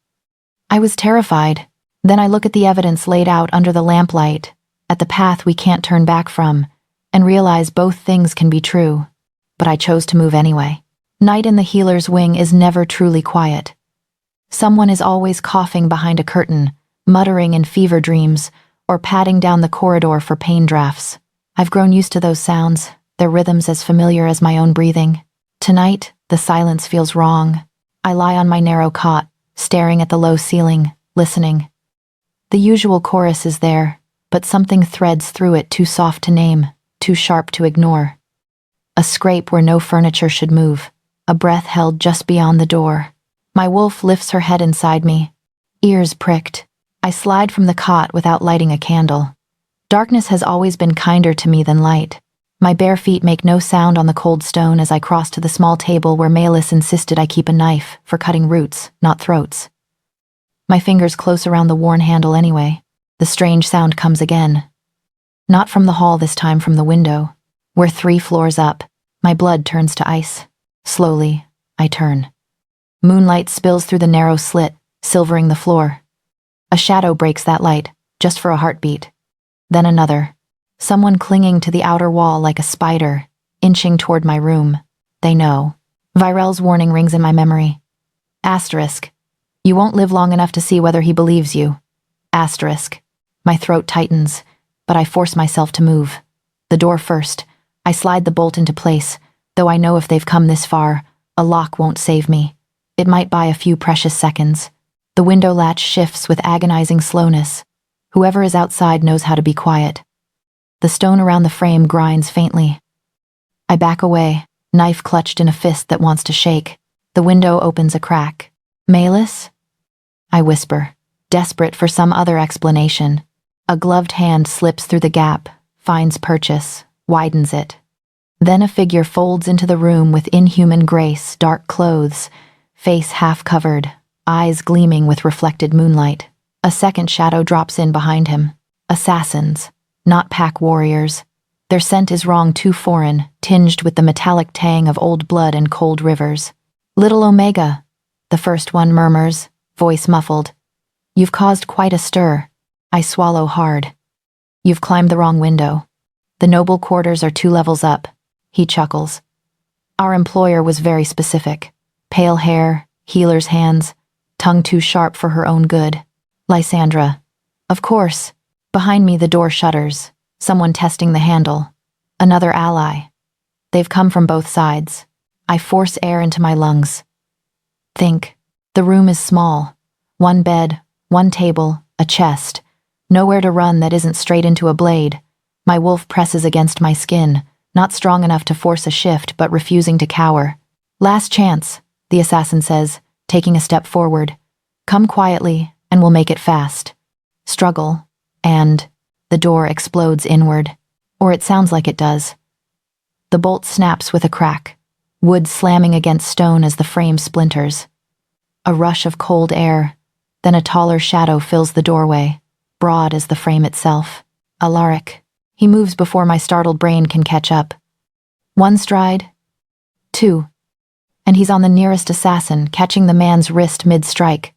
I was terrified. Then I look at the evidence laid out under the lamplight, at the path we can't turn back from, and realize both things can be true. But I chose to move anyway. Night in the healer's wing is never truly quiet. Someone is always coughing behind a curtain, muttering in fever dreams, or padding down the corridor for pain drafts. I've grown used to those sounds, their rhythms as familiar as my own breathing. Tonight, the silence feels wrong. I lie on my narrow cot, staring at the low ceiling, listening. The usual chorus is there, but something threads through it too soft to name, too sharp to ignore. A scrape where no furniture should move, a breath held just beyond the door. My wolf lifts her head inside me, ears pricked. I slide from the cot without lighting a candle. Darkness has always been kinder to me than light. My bare feet make no sound on the cold stone as I cross to the small table where Malus insisted I keep a knife for cutting roots, not throats. My fingers close around the worn handle anyway. The strange sound comes again. Not from the hall this time, from the window. We're 3 floors up. My blood turns to ice. Slowly, I turn. Moonlight spills through the narrow slit, silvering the floor. A shadow breaks that light, just for a heartbeat. Then another. Someone clinging to the outer wall like a spider, inching toward my room. They know. Virel's warning rings in my memory. Asterisk. You won't live long enough to see whether he believes you. Asterisk. My throat tightens, but I force myself to move. The door first. I slide the bolt into place, though I know if they've come this far, a lock won't save me. It might buy a few precious seconds. The window latch shifts with agonizing slowness. Whoever is outside knows how to be quiet. The stone around the frame grinds faintly. I back away, knife clutched in a fist that wants to shake. The window opens a crack. Malus? I whisper, desperate for some other explanation. A gloved hand slips through the gap, finds purchase, widens it. Then a figure folds into the room with inhuman grace, dark clothes, face half covered, eyes gleaming with reflected moonlight. A second shadow drops in behind him. Assassins, not pack warriors. Their scent is wrong, too foreign, tinged with the metallic tang of old blood and cold rivers. Little Omega, the first one murmurs, voice muffled. You've caused quite a stir. I swallow hard. You've climbed the wrong window. The noble quarters are 2 levels up. He chuckles. Our employer was very specific. Pale hair, healer's hands, tongue too sharp for her own good. Lysandra. Of course. Behind me the door shutters. Someone testing the handle. Another ally. They've come from both sides. I force air into my lungs. Think. The room is small. One bed, one table, a chest. Nowhere to run that isn't straight into a blade. My wolf presses against my skin, not strong enough to force a shift, but refusing to cower. Last chance, the assassin says, taking a step forward. Come quietly, and we'll make it fast. Struggle, and the door explodes inward. Or it sounds like it does. The bolt snaps with a crack, wood slamming against stone as the frame splinters. A rush of cold air, then a taller shadow fills the doorway, broad as the frame itself. Alaric. He moves before my startled brain can catch up. One stride, two, and he's on the nearest assassin, catching the man's wrist mid-strike.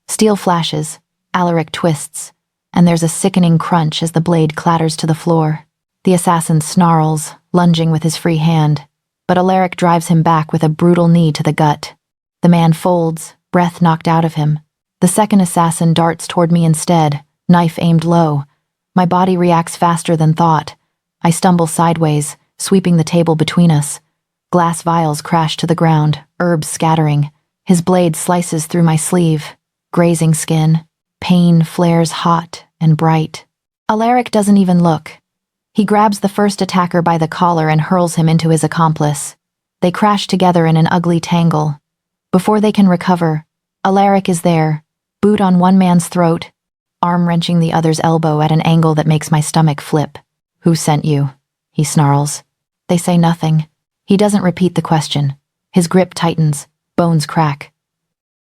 Steel flashes, Alaric twists, and there's a sickening crunch as the blade clatters to the floor. The assassin snarls, lunging with his free hand, but Alaric drives him back with a brutal knee to the gut. The man folds, breath knocked out of him. The second assassin darts toward me instead, knife aimed low. My body reacts faster than thought. I stumble sideways, sweeping the table between us. Glass vials crash to the ground, herbs scattering. His blade slices through my sleeve, grazing skin. Pain flares hot and bright. Alaric doesn't even look. He grabs the first attacker by the collar and hurls him into his accomplice. They crash together in an ugly tangle. Before they can recover, Alaric is there, boot on one man's throat, arm wrenching the other's elbow at an angle that makes my stomach flip. Who sent you? He snarls. They say nothing. He doesn't repeat the question. His grip tightens, bones crack.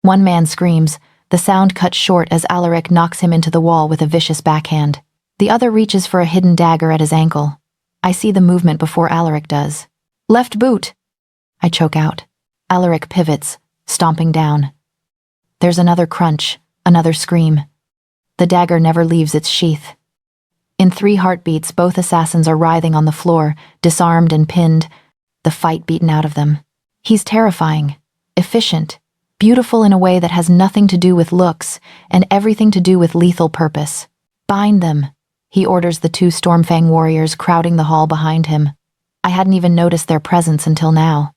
One man screams, the sound cuts short as Alaric knocks him into the wall with a vicious backhand. The other reaches for a hidden dagger at his ankle. I see the movement before Alaric does. Left boot! I choke out. Alaric pivots, stomping down. There's another crunch, another scream. The dagger never leaves its sheath. In 3 heartbeats, both assassins are writhing on the floor, disarmed and pinned, the fight beaten out of them. He's terrifying, efficient, beautiful in a way that has nothing to do with looks and everything to do with lethal purpose. Bind them, he orders the 2 Stormfang warriors crowding the hall behind him. I hadn't even noticed their presence until now.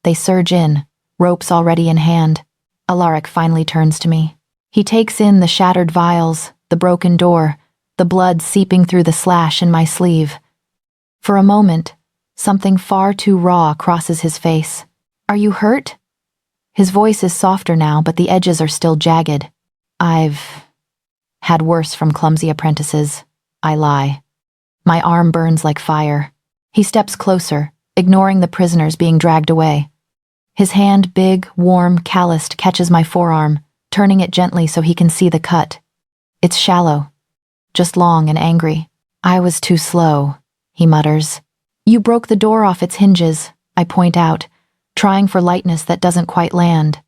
They surge in, ropes already in hand. Alaric finally turns to me. He takes in the shattered vials, the broken door, the blood seeping through the slash in my sleeve. For a moment, something far too raw crosses his face. Are you hurt? His voice is softer now, but the edges are still jagged. I've had worse from clumsy apprentices. I lie. My arm burns like fire. He steps closer, ignoring the prisoners being dragged away. His hand, big, warm, calloused, catches my forearm, turning it gently so he can see the cut. It's shallow, just long and angry. I was too slow, he mutters. You broke the door off its hinges, I point out, trying for lightness that doesn't quite land.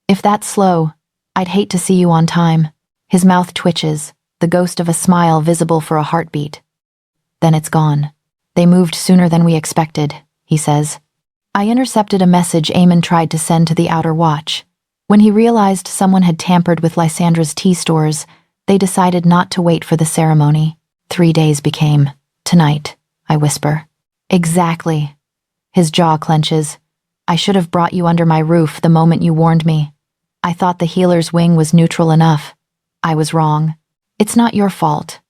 If that's slow, I'd hate to see you on time. His mouth twitches, the ghost of a smile visible for a heartbeat. Then it's gone. They moved sooner than we expected, he says. I intercepted a message Eamon tried to send to the Outer Watch. When he realized someone had tampered with Lysandra's tea stores, they decided not to wait for the ceremony. 3 days became tonight, I whisper. Exactly. His jaw clenches. I should have brought you under my roof the moment you warned me. I thought the healer's wing was neutral enough. I was wrong. It's not your fault.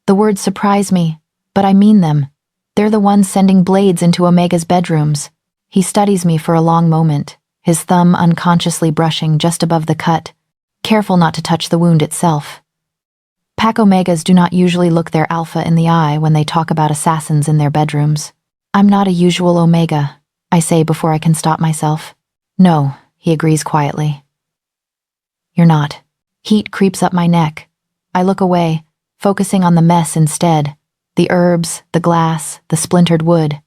The words surprise me, but I mean them. They're the ones sending blades into Omega's bedrooms. He studies me for a long moment, his thumb unconsciously brushing just above the cut, careful not to touch the wound itself. Pack Omegas do not usually look their alpha in the eye when they talk about assassins in their bedrooms. I'm not a usual Omega, I say before I can stop myself. No, he agrees quietly. You're not. Heat creeps up my neck. I look away, focusing on the mess instead. The herbs, the glass, the splintered wood.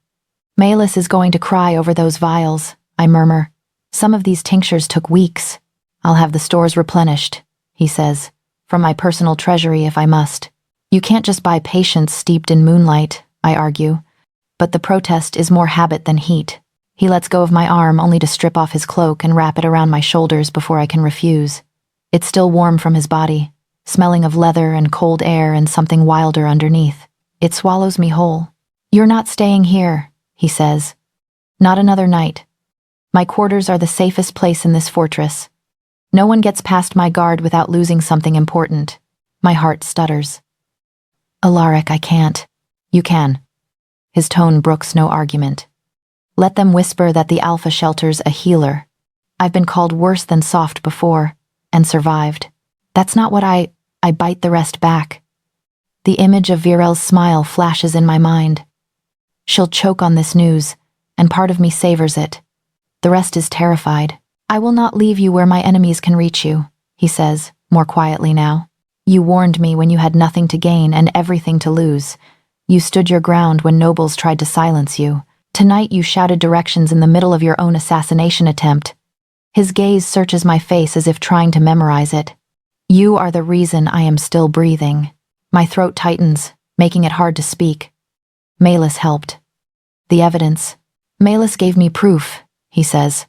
Malus is going to cry over those vials, I murmur. Some of these tinctures took weeks. I'll have the stores replenished, he says, from my personal treasury if I must. You can't just buy patience steeped in moonlight, I argue. But the protest is more habit than heat. He lets go of my arm only to strip off his cloak and wrap it around my shoulders before I can refuse. It's still warm from his body, smelling of leather and cold air and something wilder underneath. It swallows me whole. "You're not staying here," he says. "Not another night. My quarters are the safest place in this fortress. No one gets past my guard without losing something important." My heart stutters. "Alaric, I can't." "You can." His tone brooks no argument. "Let them whisper that the Alpha shelter's a healer. I've been called worse than soft before, and survived. That's not what I bite the rest back. The image of Virel's smile flashes in my mind. She'll choke on this news, and part of me savors it. The rest is terrified. "I will not leave you where my enemies can reach you," he says, more quietly now. "You warned me when you had nothing to gain and everything to lose. You stood your ground when nobles tried to silence you. Tonight you shouted directions in the middle of your own assassination attempt." His gaze searches my face as if trying to memorize it. "You are the reason I am still breathing." My throat tightens, making it hard to speak. "Malus helped. The evidence. Malus gave me proof," he says.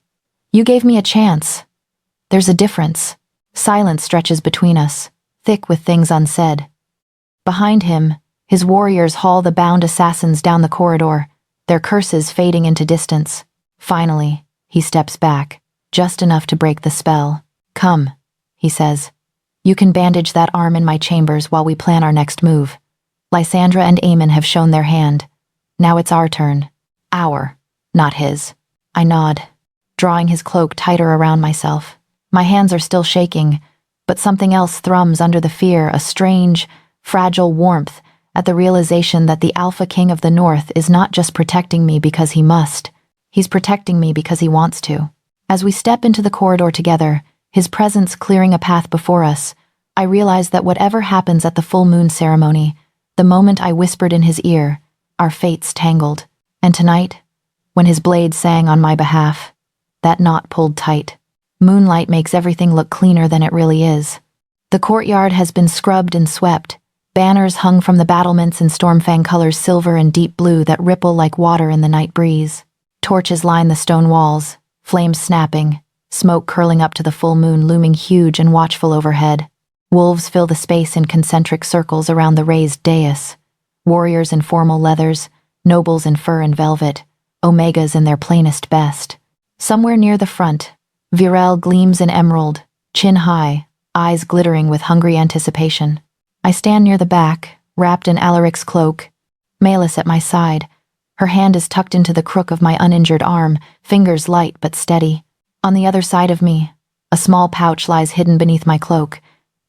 "You gave me a chance. There's a difference." Silence stretches between us, thick with things unsaid. Behind him, his warriors haul the bound assassins down the corridor, their curses fading into distance. Finally, he steps back, just enough to break the spell. "Come," he says. "You can bandage that arm in my chambers while we plan our next move. Lysandra and Aemon have shown their hand. Now it's our turn. Our, not his." I nod, drawing his cloak tighter around myself. My hands are still shaking, but something else thrums under the fear, a strange, fragile warmth at the realization that the Alpha King of the North is not just protecting me because he must. He's protecting me because he wants to. As we step into the corridor together, his presence clearing a path before us, I realize that whatever happens at the full moon ceremony, the moment I whispered in his ear, our fates tangled. And tonight, when his blade sang on my behalf, that knot pulled tight. Moonlight makes everything look cleaner than it really is. The courtyard has been scrubbed and swept, banners hung from the battlements in Stormfang colors silver and deep blue that ripple like water in the night breeze. Torches line the stone walls, flames snapping, smoke curling up to the full moon looming huge and watchful overhead. Wolves fill the space in concentric circles around the raised dais. Warriors in formal leathers, nobles in fur and velvet, omegas in their plainest best. Somewhere near the front, Virel gleams in emerald, chin high, eyes glittering with hungry anticipation. I stand near the back, wrapped in Alaric's cloak, Malus at my side. Her hand is tucked into the crook of my uninjured arm, fingers light but steady. On the other side of me, a small pouch lies hidden beneath my cloak,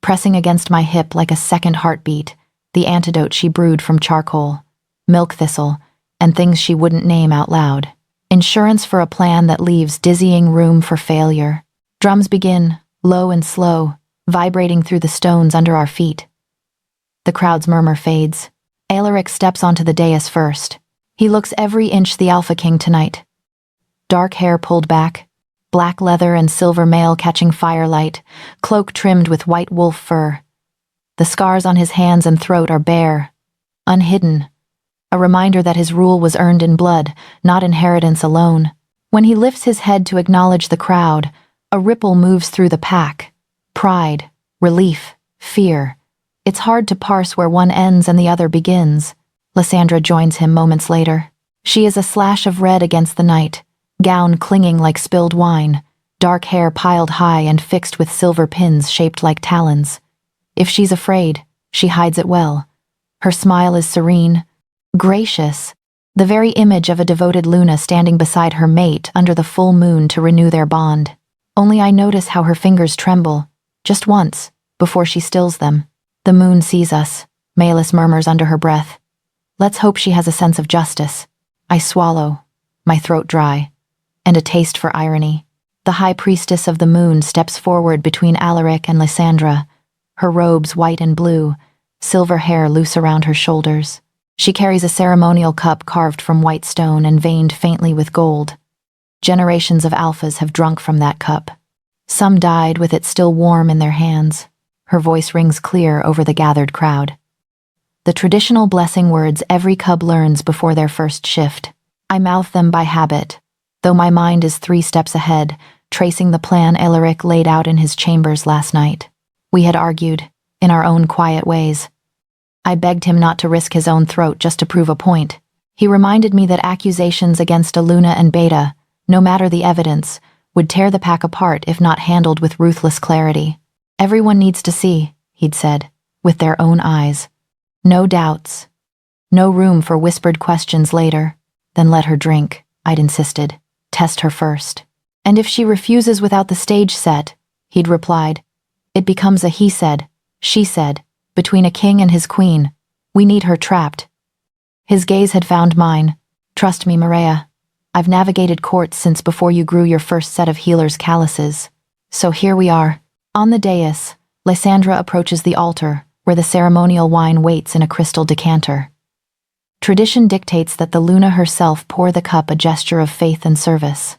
pressing against my hip like a second heartbeat, the antidote she brewed from charcoal, milk thistle, and things she wouldn't name out loud. Insurance for a plan that leaves dizzying room for failure. Drums begin, low and slow, vibrating through the stones under our feet. The crowd's murmur fades. Alaric steps onto the dais first. He looks every inch the Alpha King tonight. Dark hair pulled back, black leather and silver mail catching firelight, cloak trimmed with white wolf fur. The scars on his hands and throat are bare, unhidden, a reminder that his rule was earned in blood, not inheritance alone. When he lifts his head to acknowledge the crowd, a ripple moves through the pack. Pride, relief, fear. It's hard to parse where one ends and the other begins. Lysandra joins him moments later. She is a slash of red against the night, gown clinging like spilled wine, dark hair piled high and fixed with silver pins shaped like talons. If she's afraid, she hides it well. Her smile is serene, gracious, the very image of a devoted Luna standing beside her mate under the full moon to renew their bond. Only I notice how her fingers tremble, just once, before she stills them. The moon sees us, Malus murmurs under her breath. Let's hope she has a sense of justice. I swallow, my throat dry, and a taste for irony. The high priestess of the moon steps forward between Alaric and Lysandra, her robes white and blue, silver hair loose around her shoulders. She carries a ceremonial cup carved from white stone and veined faintly with gold. Generations of alphas have drunk from that cup. Some died with it still warm in their hands. Her voice rings clear over the gathered crowd. The traditional blessing words every cub learns before their first shift. I mouth them by habit, though my mind is 3 steps ahead, tracing the plan Alaric laid out in his chambers last night. We had argued, in our own quiet ways. I begged him not to risk his own throat just to prove a point. He reminded me that accusations against Aluna and Beta, no matter the evidence, would tear the pack apart if not handled with ruthless clarity. Everyone needs to see, he'd said, with their own eyes. No doubts. No room for whispered questions later. Then let her drink, I'd insisted. Test her first. And if she refuses without the stage set, he'd replied, it becomes a he said, she said, between a king and his queen. We need her trapped. His gaze had found mine. Trust me, Maria. I've navigated courts since before you grew your first set of healer's calluses. So here we are. On the dais, Lysandra approaches the altar, where the ceremonial wine waits in a crystal decanter. Tradition dictates that the Luna herself pour the cup, a gesture of faith and service.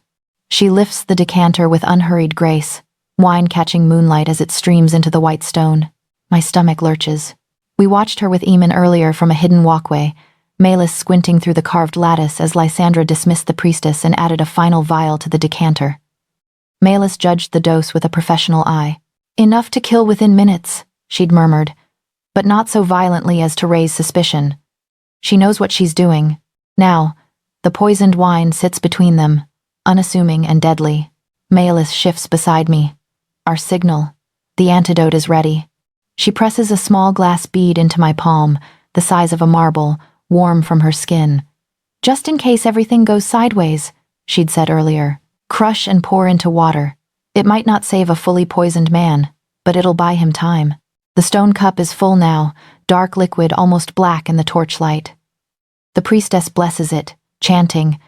She lifts the decanter with unhurried grace, wine catching moonlight as it streams into the white stone. My stomach lurches. We watched her with Eamon earlier from a hidden walkway, Malus squinting through the carved lattice as Lysandra dismissed the priestess and added a final vial to the decanter. Malus judged the dose with a professional eye. Enough to kill within minutes, she'd murmured, but not so violently as to raise suspicion. She knows what she's doing. Now, the poisoned wine sits between them, unassuming and deadly. Malus shifts beside me. Our signal. The antidote is ready. She presses a small glass bead into my palm, the size of a marble, warm from her skin. Just in case everything goes sideways, she'd said earlier. Crush and pour into water. It might not save a fully poisoned man, but it'll buy him time. The stone cup is full now, dark liquid almost black in the torchlight. The priestess blesses it, chanting,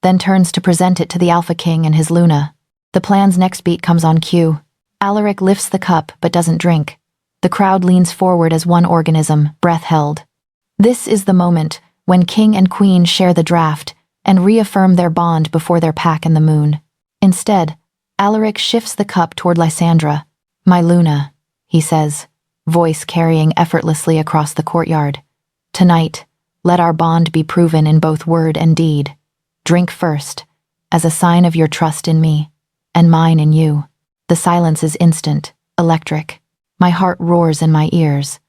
then turns to present it to the Alpha King and his Luna. The plan's next beat comes on cue. Alaric lifts the cup but doesn't drink. The crowd leans forward as one organism, breath held. This is the moment when king and queen share the draught and reaffirm their bond before their pack in the moon. Instead, Alaric shifts the cup toward Lysandra. My Luna, he says, voice carrying effortlessly across the courtyard. Tonight, let our bond be proven in both word and deed. Drink first, as a sign of your trust in me, and mine in you. The silence is instant, electric. My heart roars in my ears.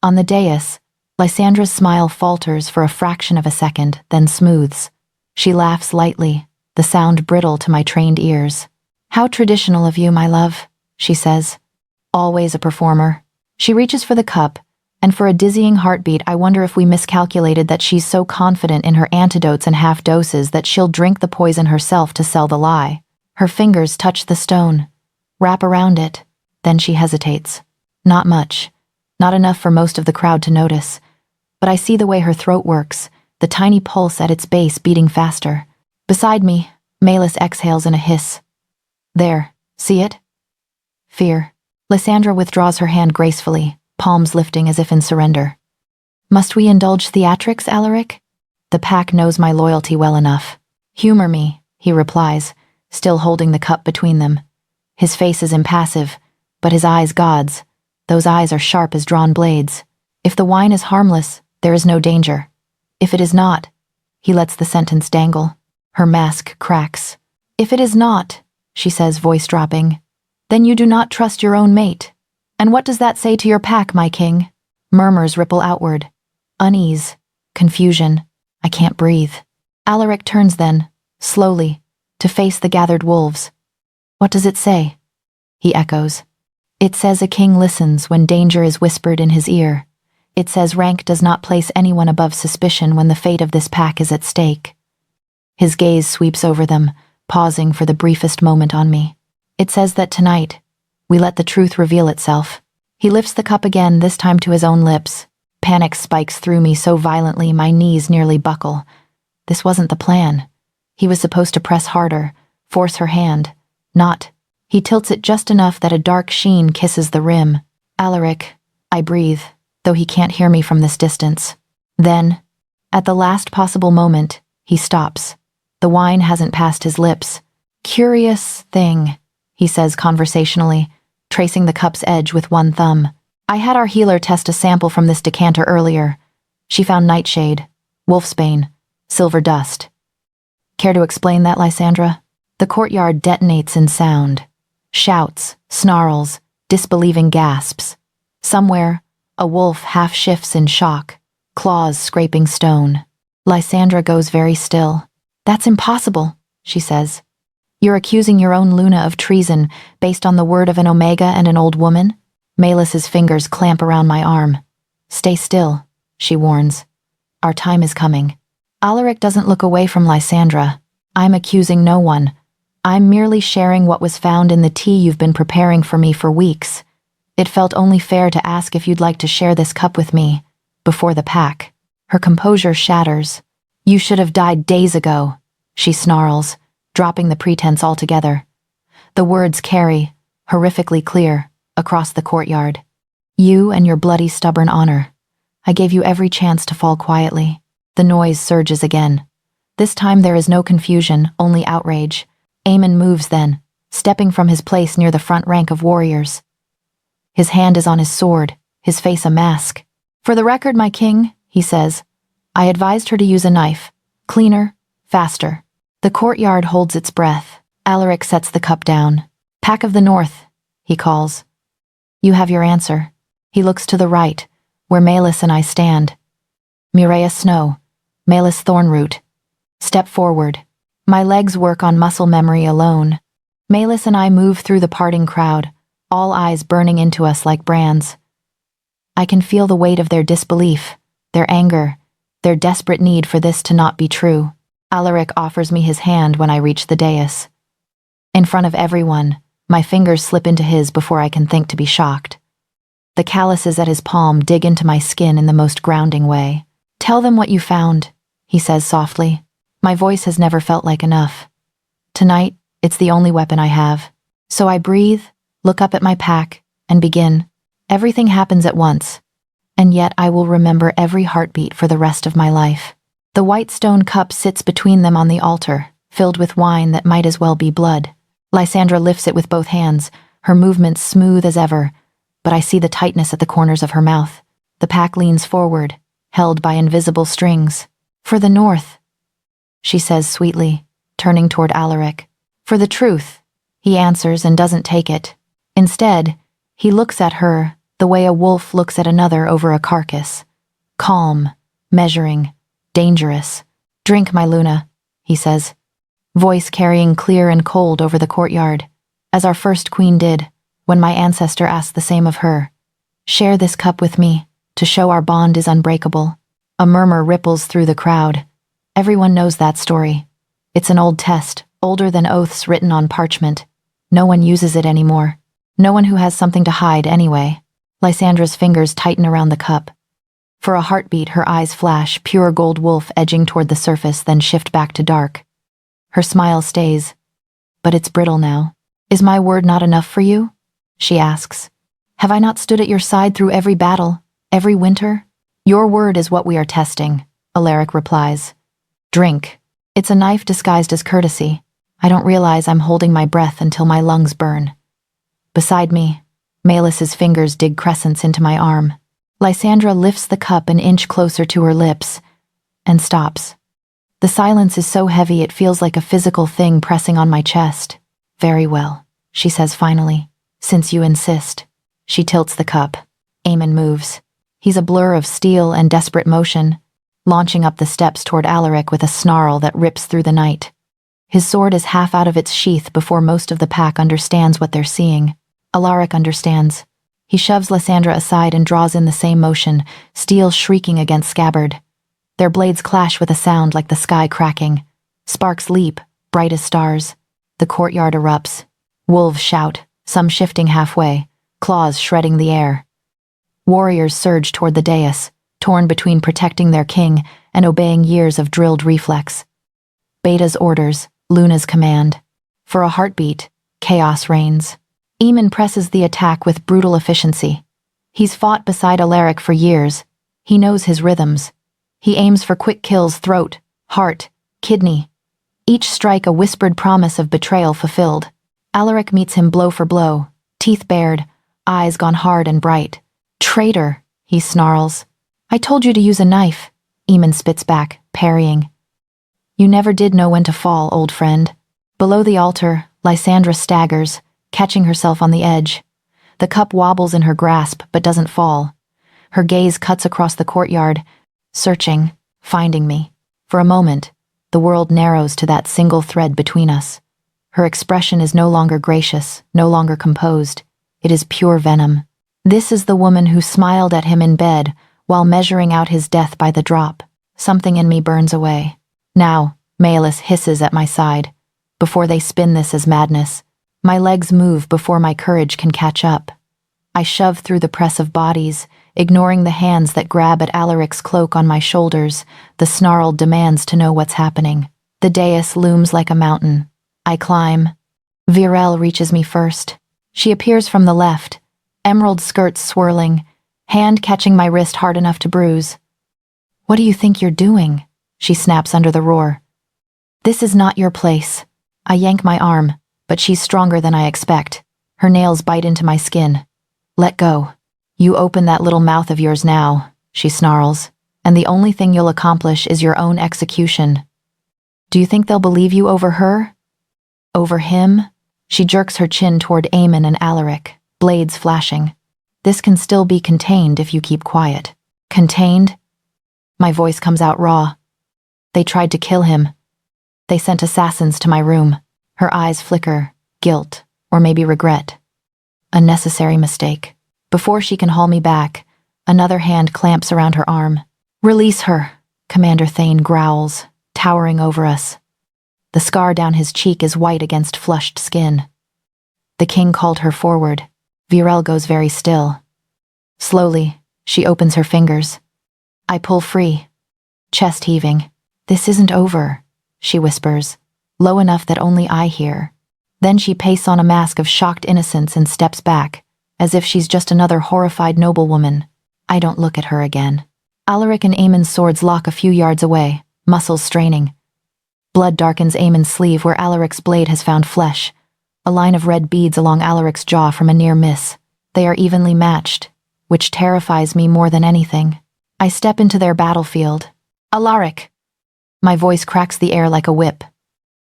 On the dais, Lysandra's smile falters for a fraction of a second, then smooths. She laughs lightly, the sound brittle to my trained ears. How traditional of you, my love, she says. Always a performer. She reaches for the cup, and for a dizzying heartbeat I wonder if we miscalculated that she's so confident in her antidotes and half doses that she'll drink the poison herself to sell the lie. Her fingers touch the stone, wrap around it, then she hesitates. Not much. Not enough for most of the crowd to notice. But I see the way her throat works, the tiny pulse at its base beating faster. Beside me, Malus exhales in a hiss. There, see it? Fear. Lysandra withdraws her hand gracefully, palms lifting as if in surrender. Must we indulge theatrics, Alaric? The pack knows my loyalty well enough. Humor me, he replies, still holding the cup between them. His face is impassive, but his eyes gods. Those eyes are sharp as drawn blades. If the wine is harmless, there is no danger. If it is not, he lets the sentence dangle. Her mask cracks. If it is not, she says, voice dropping, then you do not trust your own mate. And what does that say to your pack, my king? Murmurs ripple outward. Unease. Confusion. I can't breathe. Alaric turns then, slowly, to face the gathered wolves. What does it say? He echoes. It says a king listens when danger is whispered in his ear. It says rank does not place anyone above suspicion when the fate of this pack is at stake. His gaze sweeps over them, pausing for the briefest moment on me. It says that tonight, we let the truth reveal itself. He lifts the cup again, this time to his own lips. Panic spikes through me so violently my knees nearly buckle. This wasn't the plan. He was supposed to press harder, force her hand. Not. He tilts it just enough that a dark sheen kisses the rim. Alaric, I breathe, though he can't hear me from this distance. Then, at the last possible moment, he stops. The wine hasn't passed his lips. Curious thing, he says conversationally, tracing the cup's edge with one thumb. I had our healer test a sample from this decanter earlier. She found nightshade, wolfsbane, silver dust. Care to explain that, Lysandra? The courtyard detonates in sound. Shouts, snarls, disbelieving gasps. Somewhere, A wolf half shifts in shock, claws scraping stone. Lysandra goes very still. That's impossible, she says. You're accusing your own Luna of treason based on the word of an Omega and an old woman? Melis's fingers clamp around my arm. Stay still, she warns. Our time is coming. Alaric doesn't look away from Lysandra. I'm accusing no one. I'm merely sharing what was found in the tea you've been preparing for me for weeks. It felt only fair to ask if you'd like to share this cup with me, before the pack. Her composure shatters. You should have died days ago, she snarls, dropping the pretense altogether. The words carry, horrifically clear, across the courtyard. You and your bloody stubborn honor. I gave you every chance to fall quietly. The noise surges again. This time there is no confusion, only outrage. Aemon moves then, stepping from his place near the front rank of warriors. His hand is on his sword, his face a mask. For the record, my king, he says, I advised her to use a knife. Cleaner, faster. The courtyard holds its breath. Alaric sets the cup down. Pack of the North, he calls. You have your answer. He looks to the right, where Melis and I stand. Mireia Snow, Melis Thornroot. Step forward. My legs work on muscle memory alone. Melis and I move through the parting crowd, all eyes burning into us like brands. I can feel the weight of their disbelief, their anger, their desperate need for this to not be true. Alaric offers me his hand when I reach the dais. In front of everyone, my fingers slip into his before I can think to be shocked. The calluses at his palm dig into my skin in the most grounding way. Tell them what you found, he says softly. My voice has never felt like enough. Tonight, it's the only weapon I have. So I breathe, look up at my pack, and begin. Everything happens at once, and yet I will remember every heartbeat for the rest of my life. The white stone cup sits between them on the altar, filled with wine that might as well be blood. Lysandra lifts it with both hands, her movements smooth as ever, but I see the tightness at the corners of her mouth. The pack leans forward, held by invisible strings. For the North, she says sweetly, turning toward Alaric. For the truth, he answers and doesn't take it. Instead, he looks at her the way a wolf looks at another over a carcass. Calm, measuring, dangerous. Drink, my Luna, he says, voice carrying clear and cold over the courtyard, as our first queen did, when my ancestor asked the same of her. Share this cup with me, to show our bond is unbreakable. A murmur ripples through the crowd. Everyone knows that story. It's an old test, older than oaths written on parchment. No one uses it anymore. No one who has something to hide anyway. Lysandra's fingers tighten around the cup. For a heartbeat, her eyes flash, pure gold wolf edging toward the surface, then shift back to dark. Her smile stays. But it's brittle now. Is my word not enough for you? She asks. Have I not stood at your side through every battle, every winter? Your word is what we are testing, Alaric replies. Drink. It's a knife disguised as courtesy. I don't realize I'm holding my breath until my lungs burn. Beside me, Melis's fingers dig crescents into my arm. Lysandra lifts the cup an inch closer to her lips and stops. The silence is so heavy it feels like a physical thing pressing on my chest. Very well, she says finally, since you insist. She tilts the cup. Aemon moves. He's a blur of steel and desperate motion, launching up the steps toward Alaric with a snarl that rips through the night. His sword is half out of its sheath before most of the pack understands what they're seeing. Alaric understands. He shoves Lysandra aside and draws in the same motion, steel shrieking against scabbard. Their blades clash with a sound like the sky cracking. Sparks leap, bright as stars. The courtyard erupts. Wolves shout, some shifting halfway, claws shredding the air. Warriors surge toward the dais, torn between protecting their king and obeying years of drilled reflex. Beta's orders, Luna's command. For a heartbeat, chaos reigns. Aemon presses the attack with brutal efficiency. He's fought beside Alaric for years. He knows his rhythms. He aims for quick kills: throat, heart, kidney. Each strike a whispered promise of betrayal fulfilled. Alaric meets him blow for blow, teeth bared, eyes gone hard and bright. Traitor, he snarls. I told you to use a knife, Aemon spits back, parrying. You never did know when to fall, old friend. Below the altar, Lysandra staggers, catching herself on the edge. The cup wobbles in her grasp but doesn't fall. Her gaze cuts across the courtyard, searching, finding me. For a moment, the world narrows to that single thread between us. Her expression is no longer gracious, no longer composed. It is pure venom. This is the woman who smiled at him in bed while measuring out his death by the drop. Something in me burns away. Now, Malus hisses at my side. Before they spin this as madness, my legs move before my courage can catch up. I shove through the press of bodies, ignoring the hands that grab at Alaric's cloak on my shoulders, the snarled demands to know what's happening. The dais looms like a mountain. I climb. Virel reaches me first. She appears from the left, emerald skirts swirling, hand catching my wrist hard enough to bruise. "What do you think you're doing?" she snaps under the roar. "This is not your place." I yank my arm, but she's stronger than I expect. Her nails bite into my skin. "Let go. You open that little mouth of yours now," she snarls, "and the only thing you'll accomplish is your own execution. Do you think they'll believe you over her? Over him?" She jerks her chin toward Eamon and Alaric, blades flashing. "This can still be contained if you keep quiet." "Contained?" My voice comes out raw. "They tried to kill him. They sent assassins to my room." Her eyes flicker, guilt, or maybe regret. A necessary mistake. Before she can haul me back, another hand clamps around her arm. "Release her," Commander Thane growls, towering over us. The scar down his cheek is white against flushed skin. The king called her forward. Virel goes very still. Slowly, she opens her fingers. I pull free, chest heaving. "This isn't over," she whispers, low enough that only I hear. Then she pastes on a mask of shocked innocence and steps back, as if she's just another horrified noblewoman. I don't look at her again. Alaric and Eamon's swords lock a few yards away, muscles straining. Blood darkens Eamon's sleeve where Alaric's blade has found flesh, a line of red beads along Alaric's jaw from a near miss. They are evenly matched, which terrifies me more than anything. I step into their battlefield. "Alaric!" My voice cracks the air like a whip.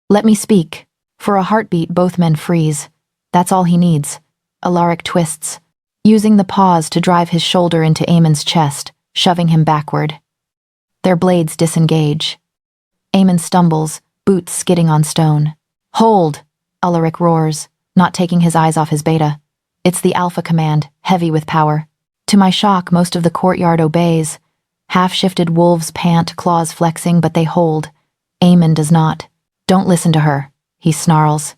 "Let me speak." For a heartbeat, both men freeze. That's all he needs. Alaric twists, using the pause to drive his shoulder into Eamon's chest, shoving him backward. Their blades disengage. Eamon stumbles, boots skidding on stone. "Hold!" Alaric roars, not taking his eyes off his beta. It's the alpha command, heavy with power. To my shock, most of the courtyard obeys. Half-shifted wolves pant, claws flexing, but they hold. Eamon does not. "Don't listen to her," he snarls.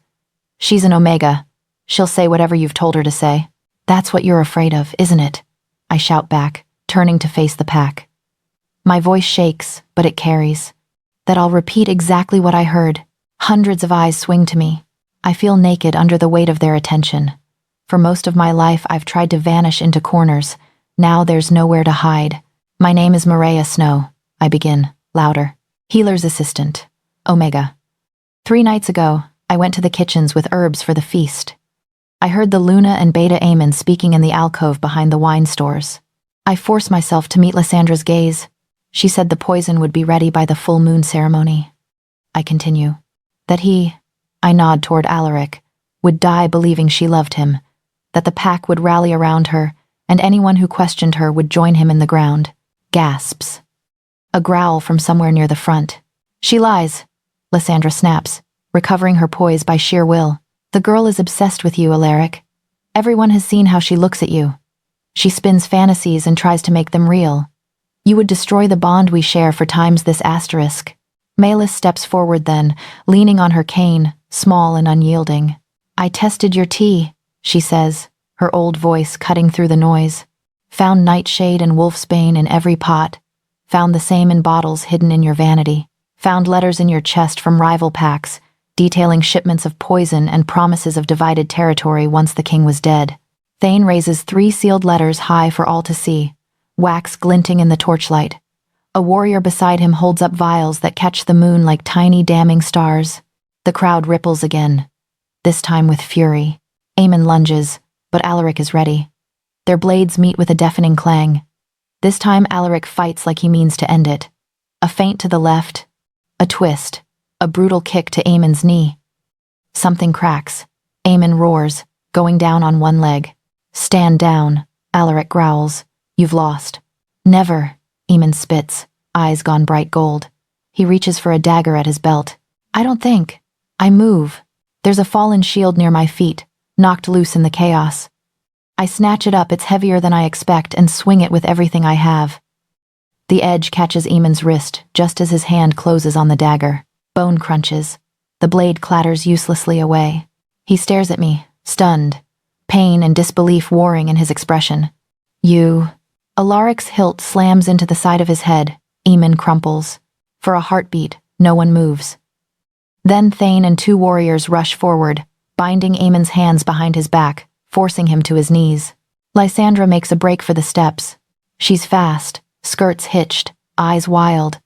"She's an Omega. She'll say whatever you've told her to say." "That's what you're afraid of, isn't it?" I shout back, turning to face the pack. My voice shakes, but it carries. That I'll repeat exactly what I heard. Hundreds of eyes swing to me. I feel naked under the weight of their attention. For most of my life, I've tried to vanish into corners. Now there's nowhere to hide. "My name is Maria Snow," I begin, louder. "Healer's assistant. Omega. 3 nights ago, I went to the kitchens with herbs for the feast. I heard the Luna and Beta Eamon speaking in the alcove behind the wine stores. I forced myself to meet Lysandra's gaze. She said the poison would be ready by the full moon ceremony." I continue. "That he," I nod toward Alaric, "would die believing she loved him, that the pack would rally around her, and anyone who questioned her would join him in the ground." Gasps. A growl from somewhere near the front. "She lies," Lysandra snaps, recovering her poise by sheer will. "The girl is obsessed with you, Alaric. Everyone has seen how she looks at you. She spins fantasies and tries to make them real. You would destroy the bond we share for times this asterisk." Malus steps forward then, leaning on her cane, small and unyielding. "I tested your tea," she says, her old voice cutting through the noise. "Found nightshade and wolfsbane in every pot. Found the same in bottles hidden in your vanity. Found letters in your chest from rival packs, detailing shipments of poison and promises of divided territory once the king was dead." Thane raises 3 sealed letters high for all to see, wax glinting in the torchlight. A warrior beside him holds up vials that catch the moon like tiny damning stars. The crowd ripples again, this time with fury. Eamon lunges, but Alaric is ready. Their blades meet with a deafening clang. This time Alaric fights like he means to end it. A feint to the left, a twist, a brutal kick to Eamon's knee. Something cracks. Eamon roars, going down on one leg. "Stand down," Alaric growls, You've lost. Never, Eamon spits, eyes gone bright gold. He reaches for a dagger at his belt. I don't think. I move. There's a fallen shield near my feet, knocked loose in the chaos. I snatch it up, it's heavier than I expect, and swing it with everything I have. The edge catches Eamon's wrist just as his hand closes on the dagger. Bone crunches. The blade clatters uselessly away. He stares at me, stunned, pain and disbelief warring in his expression. You... Alaric's hilt slams into the side of his head. Eamon crumples. For a heartbeat, no one moves. Then Thane and 2 warriors rush forward, binding Eamon's hands behind his back, forcing him to his knees. Lysandra makes a break for the steps. She's fast, skirts hitched, eyes wild.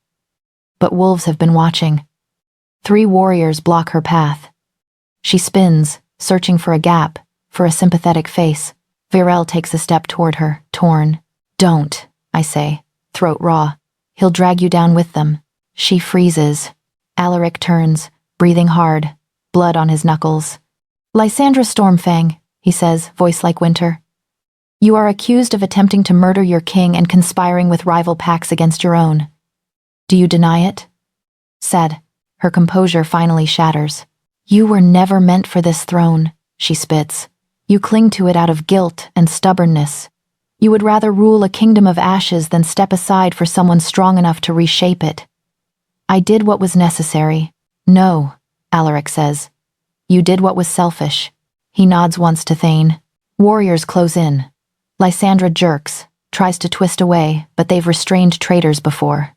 But wolves have been watching. 3 warriors block her path. She spins, searching for a gap, for a sympathetic face. Virel takes a step toward her, torn. Don't, I say, throat raw. He'll drag you down with them. She freezes. Alaric turns, breathing hard, blood on his knuckles. Lysandra Stormfang, he says, voice like winter. You are accused of attempting to murder your king and conspiring with rival packs against your own. Do you deny it? Said. Her composure finally shatters. You were never meant for this throne, she spits. You cling to it out of guilt and stubbornness. You would rather rule a kingdom of ashes than step aside for someone strong enough to reshape it. I did what was necessary. No, Alaric says. You did what was selfish. He nods once to Thane. Warriors close in. Lysandra jerks, tries to twist away, but they've restrained traitors before.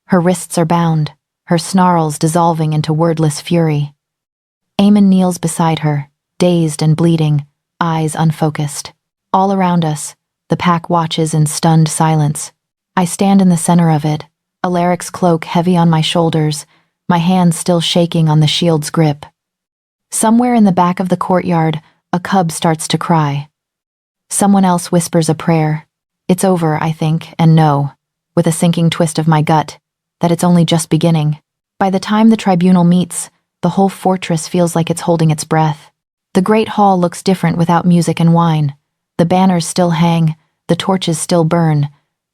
Her wrists are bound, her snarls dissolving into wordless fury. Eamon kneels beside her, dazed and bleeding, eyes unfocused. All around us, the pack watches in stunned silence. I stand in the center of it, Alaric's cloak heavy on my shoulders, my hands still shaking on the shield's grip. Somewhere in the back of the courtyard, a cub starts to cry. Someone else whispers a prayer. It's over, I think, and know, with a sinking twist of my gut, that it's only just beginning. By the time the tribunal meets, the whole fortress feels like it's holding its breath. The great hall looks different without music and wine. The banners still hang, the torches still burn,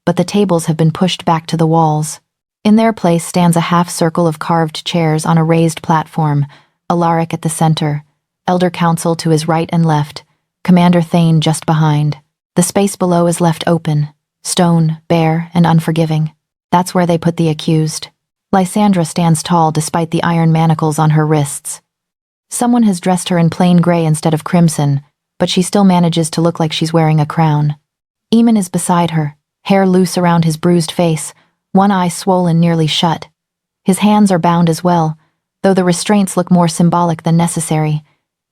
but the tables have been pushed back to the walls. In their place stands a half-circle of carved chairs on a raised platform, Alaric at the center, Elder Council to his right and left, Commander Thane just behind. The space below is left open, stone, bare, and unforgiving. That's where they put the accused. Lysandra stands tall despite the iron manacles on her wrists. Someone has dressed her in plain gray instead of crimson, but she still manages to look like she's wearing a crown. Eamon is beside her, hair loose around his bruised face, one eye swollen nearly shut. His hands are bound as well, though the restraints look more symbolic than necessary.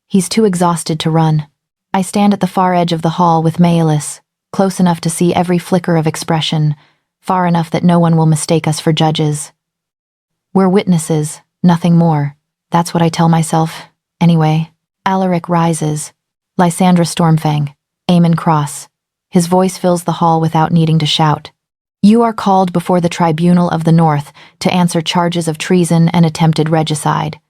He's too exhausted to run. I stand at the far edge of the hall with Maelis, close enough to see every flicker of expression, far enough that no one will mistake us for judges. We're witnesses, nothing more. That's what I tell myself. Anyway, Alaric rises. Lysandra Stormfang, Eamon Cross. His voice fills the hall without needing to shout. You are called before the Tribunal of the North to answer charges of treason and attempted regicide.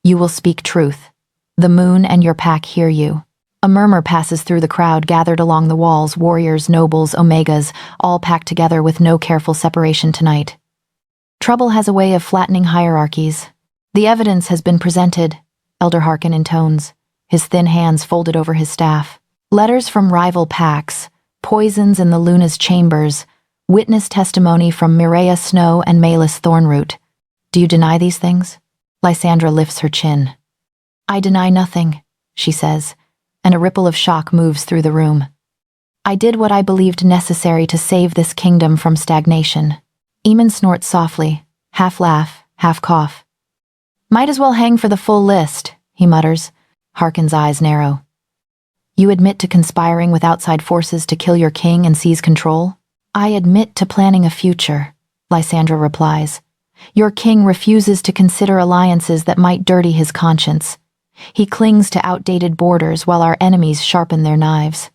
You will speak truth. The moon and your pack hear you. A murmur passes through the crowd gathered along the walls, warriors, nobles, omegas, all packed together with no careful separation tonight. Trouble has a way of flattening hierarchies. The evidence has been presented, Elder Harkin intones, his thin hands folded over his staff. Letters from rival packs, poisons in the Luna's chambers, witness testimony from Mireia Snow and Maelis Thornroot. Do you deny these things? Lysandra lifts her chin. I deny nothing, she says, and a ripple of shock moves through the room. I did what I believed necessary to save this kingdom from stagnation. Eamon snorts softly, half laugh, half cough. Might as well hang for the full list, he mutters. Harkin's eyes narrow. You admit to conspiring with outside forces to kill your king and seize control? I admit to planning a future, Lysandra replies. Your king refuses to consider alliances that might dirty his conscience. He clings to outdated borders while our enemies sharpen their knives.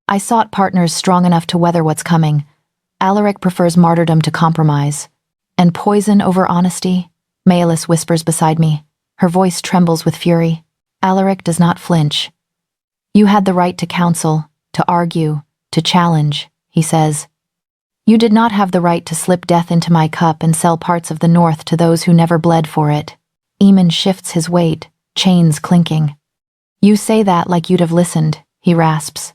I sought partners strong enough to weather what's coming. Alaric prefers martyrdom to compromise. And poison over honesty? Maelis whispers beside me. Her voice trembles with fury. Alaric does not flinch. You had the right to counsel, to argue, to challenge, he says. You did not have the right to slip death into my cup and sell parts of the North to those who never bled for it. Eamon shifts his weight, chains clinking. You say that like you'd have listened, he rasps.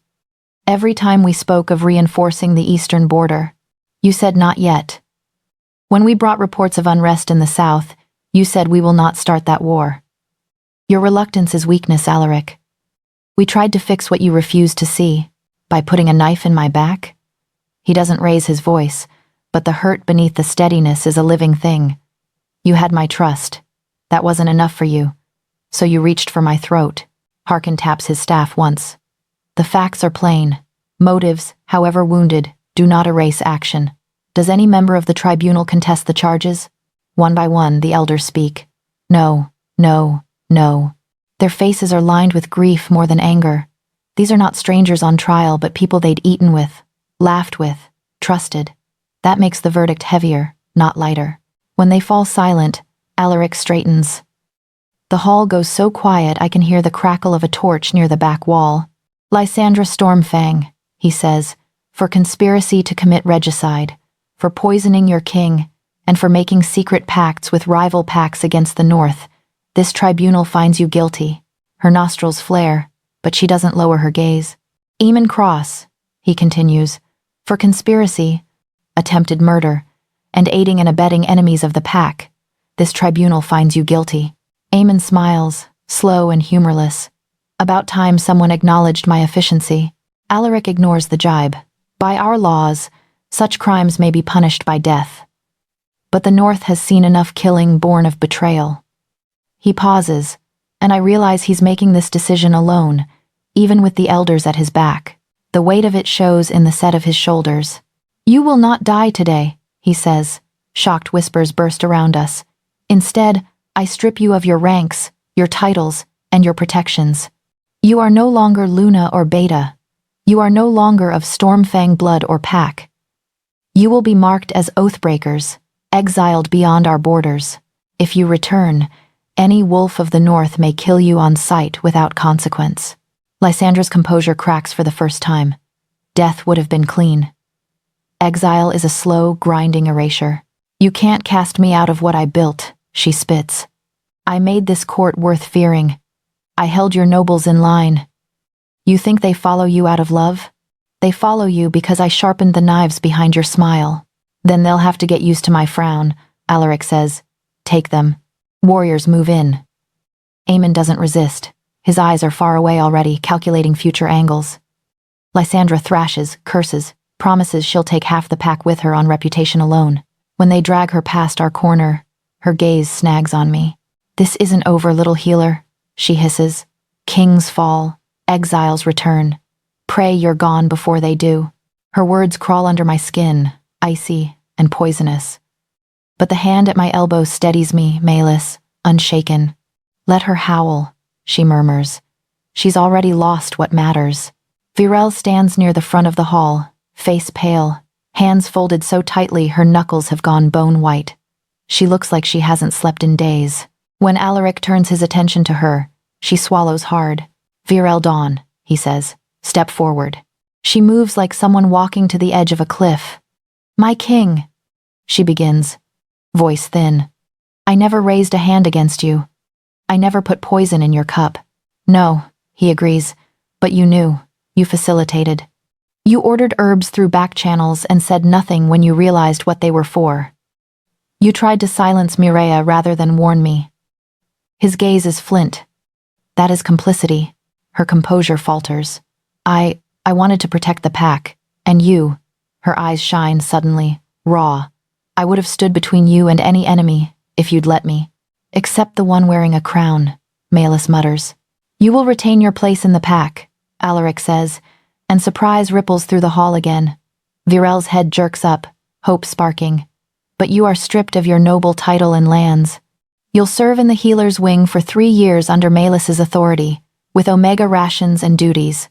Every time we spoke of reinforcing the eastern border, you said not yet. When we brought reports of unrest in the south, you said we will not start that war. Your reluctance is weakness, Alaric. We tried to fix what you refused to see, by putting a knife in my back. He doesn't raise his voice, but the hurt beneath the steadiness is a living thing. You had my trust. That wasn't enough for you. So you reached for my throat. Harkin taps his staff once. The facts are plain. Motives, however wounded, do not erase action. Does any member of the tribunal contest the charges? One by one, the elders speak. No, no, no. Their faces are lined with grief more than anger. These are not strangers on trial, but people they'd eaten with, laughed with, trusted. That makes the verdict heavier, not lighter. When they fall silent, Alaric straightens. The hall goes so quiet I can hear the crackle of a torch near the back wall. Lysandra Stormfang, he says, for conspiracy to commit regicide, for poisoning your king, and for making secret pacts with rival pacts against the North, this tribunal finds you guilty. Her nostrils flare, but she doesn't lower her gaze. Eamon Cross, he continues, for conspiracy, attempted murder, and aiding and abetting enemies of the pack, this tribunal finds you guilty. Eamon smiles, slow and humorless. About time someone acknowledged my efficiency. Alaric ignores the jibe. By our laws, such crimes may be punished by death. But the North has seen enough killing born of betrayal. He pauses, and I realize he's making this decision alone, even with the elders at his back. The weight of it shows in the set of his shoulders. You will not die today, he says. Shocked whispers burst around us. Instead, I strip you of your ranks, your titles, and your protections. You are no longer Luna or Beta. You are no longer of Stormfang blood or pack. You will be marked as oathbreakers, exiled beyond our borders. If you return, any wolf of the North may kill you on sight without consequence. Lysandra's composure cracks for the first time. Death would have been clean. Exile is a slow, grinding erasure. You can't cast me out of what I built, she spits. I made this court worth fearing. I held your nobles in line. You think they follow you out of love? They follow you because I sharpened the knives behind your smile. Then they'll have to get used to my frown, Alaric says. Take them. Warriors move in. Eamon doesn't resist. His eyes are far away already, calculating future angles. Lysandra thrashes, curses, promises she'll take half the pack with her on reputation alone. When they drag her past our corner, her gaze snags on me. This isn't over, little healer, she hisses. Kings fall, exiles return. Pray you're gone before they do. Her words crawl under my skin, icy and poisonous. But the hand at my elbow steadies me, Malus, unshaken. Let her howl, she murmurs. She's already lost what matters. Virel stands near the front of the hall, face pale, hands folded so tightly her knuckles have gone bone white. She looks like she hasn't slept in days. When Alaric turns his attention to her, she swallows hard. Virel Dawn, he says. Step forward. She moves like someone walking to the edge of a cliff. My king, she begins, voice thin. I never raised a hand against you. I never put poison in your cup. No, he agrees, but you knew. You facilitated. You ordered herbs through back channels and said nothing when you realized what they were for. You tried to silence Mireia rather than warn me. His gaze is flint. That is complicity. Her composure falters. I wanted to protect the pack, and you. Her eyes shine suddenly, raw. I would have stood between you and any enemy, if you'd let me. Except the one wearing a crown, Malus mutters. You will retain your place in the pack, Alaric says, and surprise ripples through the hall again. Virel's head jerks up, hope sparking. But you are stripped of your noble title and lands. You'll serve in the healer's wing for 3 years under Malus's authority, with Omega rations and duties.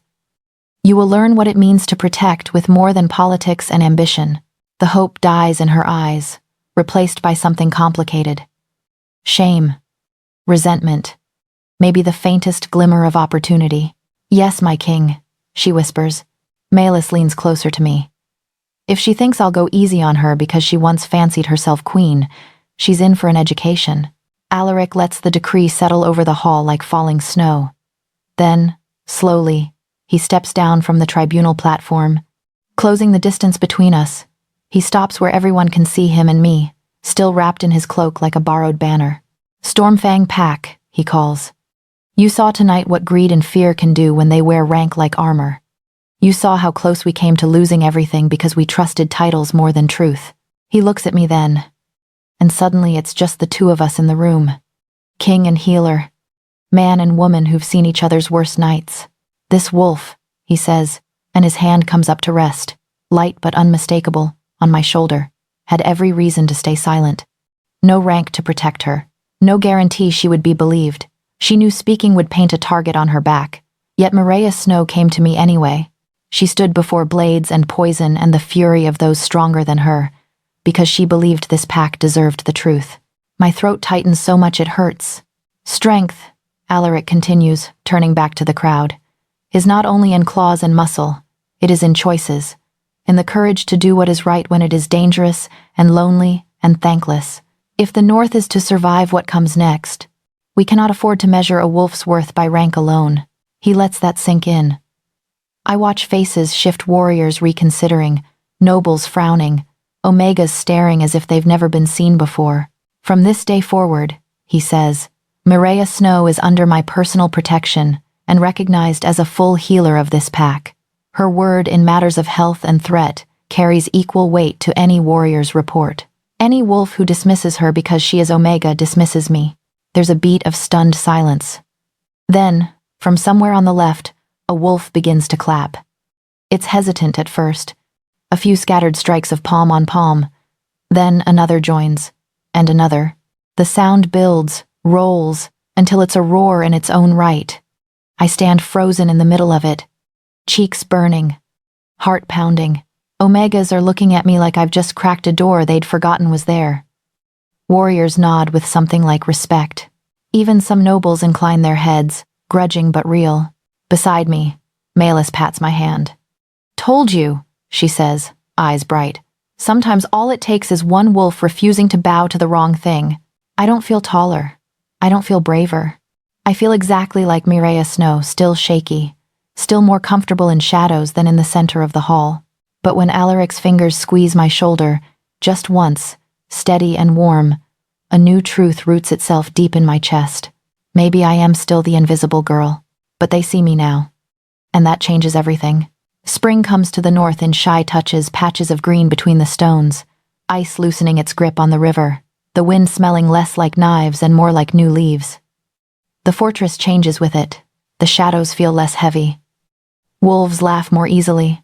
You will learn what it means to protect with more than politics and ambition. The hope dies in her eyes, replaced by something complicated. Shame. Resentment. Maybe the faintest glimmer of opportunity. Yes, my king, she whispers. Malus leans closer to me. If she thinks I'll go easy on her because she once fancied herself queen, she's in for an education. Alaric lets the decree settle over the hall like falling snow. Then, slowly, he steps down from the tribunal platform, closing the distance between us. He stops where everyone can see him and me, still wrapped in his cloak like a borrowed banner. "Stormfang Pack," he calls. "You saw tonight what greed and fear can do when they wear rank like armor. You saw how close we came to losing everything because we trusted titles more than truth." He looks at me then, and suddenly it's just the two of us in the room. King and healer, man and woman who've seen each other's worst nights. "This wolf," he says, and his hand comes up to rest, light but unmistakable, on my shoulder, had every reason to stay silent. No rank to protect her. No guarantee she would be believed. She knew speaking would paint a target on her back. Yet Mireia Snow came to me anyway. She stood before blades and poison and the fury of those stronger than her, because she believed this pack deserved the truth. My throat tightens so much it hurts. "Strength," Alaric continues, turning back to the crowd, "is not only in claws and muscle, it is in choices, in the courage to do what is right when it is dangerous and lonely and thankless. If the North is to survive what comes next, we cannot afford to measure a wolf's worth by rank alone." He lets that sink in. I watch faces shift, warriors reconsidering, nobles frowning, omegas staring as if they've never been seen before. "From this day forward," he says, "Mireia Snow is under my personal protection and recognized as a full healer of this pack. Her word in matters of health and threat carries equal weight to any warrior's report. Any wolf who dismisses her because she is Omega dismisses me." There's a beat of stunned silence. Then, from somewhere on the left, a wolf begins to clap. It's hesitant at first, a few scattered strikes of palm on palm. Then another joins, and another. The sound builds, rolls, until it's a roar in its own right. I stand frozen in the middle of it, cheeks burning, heart pounding. Omegas are looking at me like I've just cracked a door they'd forgotten was there. Warriors nod with something like respect. Even some nobles incline their heads, grudging but real. Beside me, Malus pats my hand. "Told you," she says, eyes bright. "Sometimes all it takes is one wolf refusing to bow to the wrong thing." I don't feel taller. I don't feel braver. I feel exactly like Mireia Snow, still shaky, still more comfortable in shadows than in the center of the hall. But when Alaric's fingers squeeze my shoulder, just once, steady and warm, a new truth roots itself deep in my chest. Maybe I am still the invisible girl, but they see me now. And that changes everything. Spring comes to the north in shy touches, patches of green between the stones, ice loosening its grip on the river, the wind smelling less like knives and more like new leaves. The fortress changes with it. The shadows feel less heavy. Wolves laugh more easily.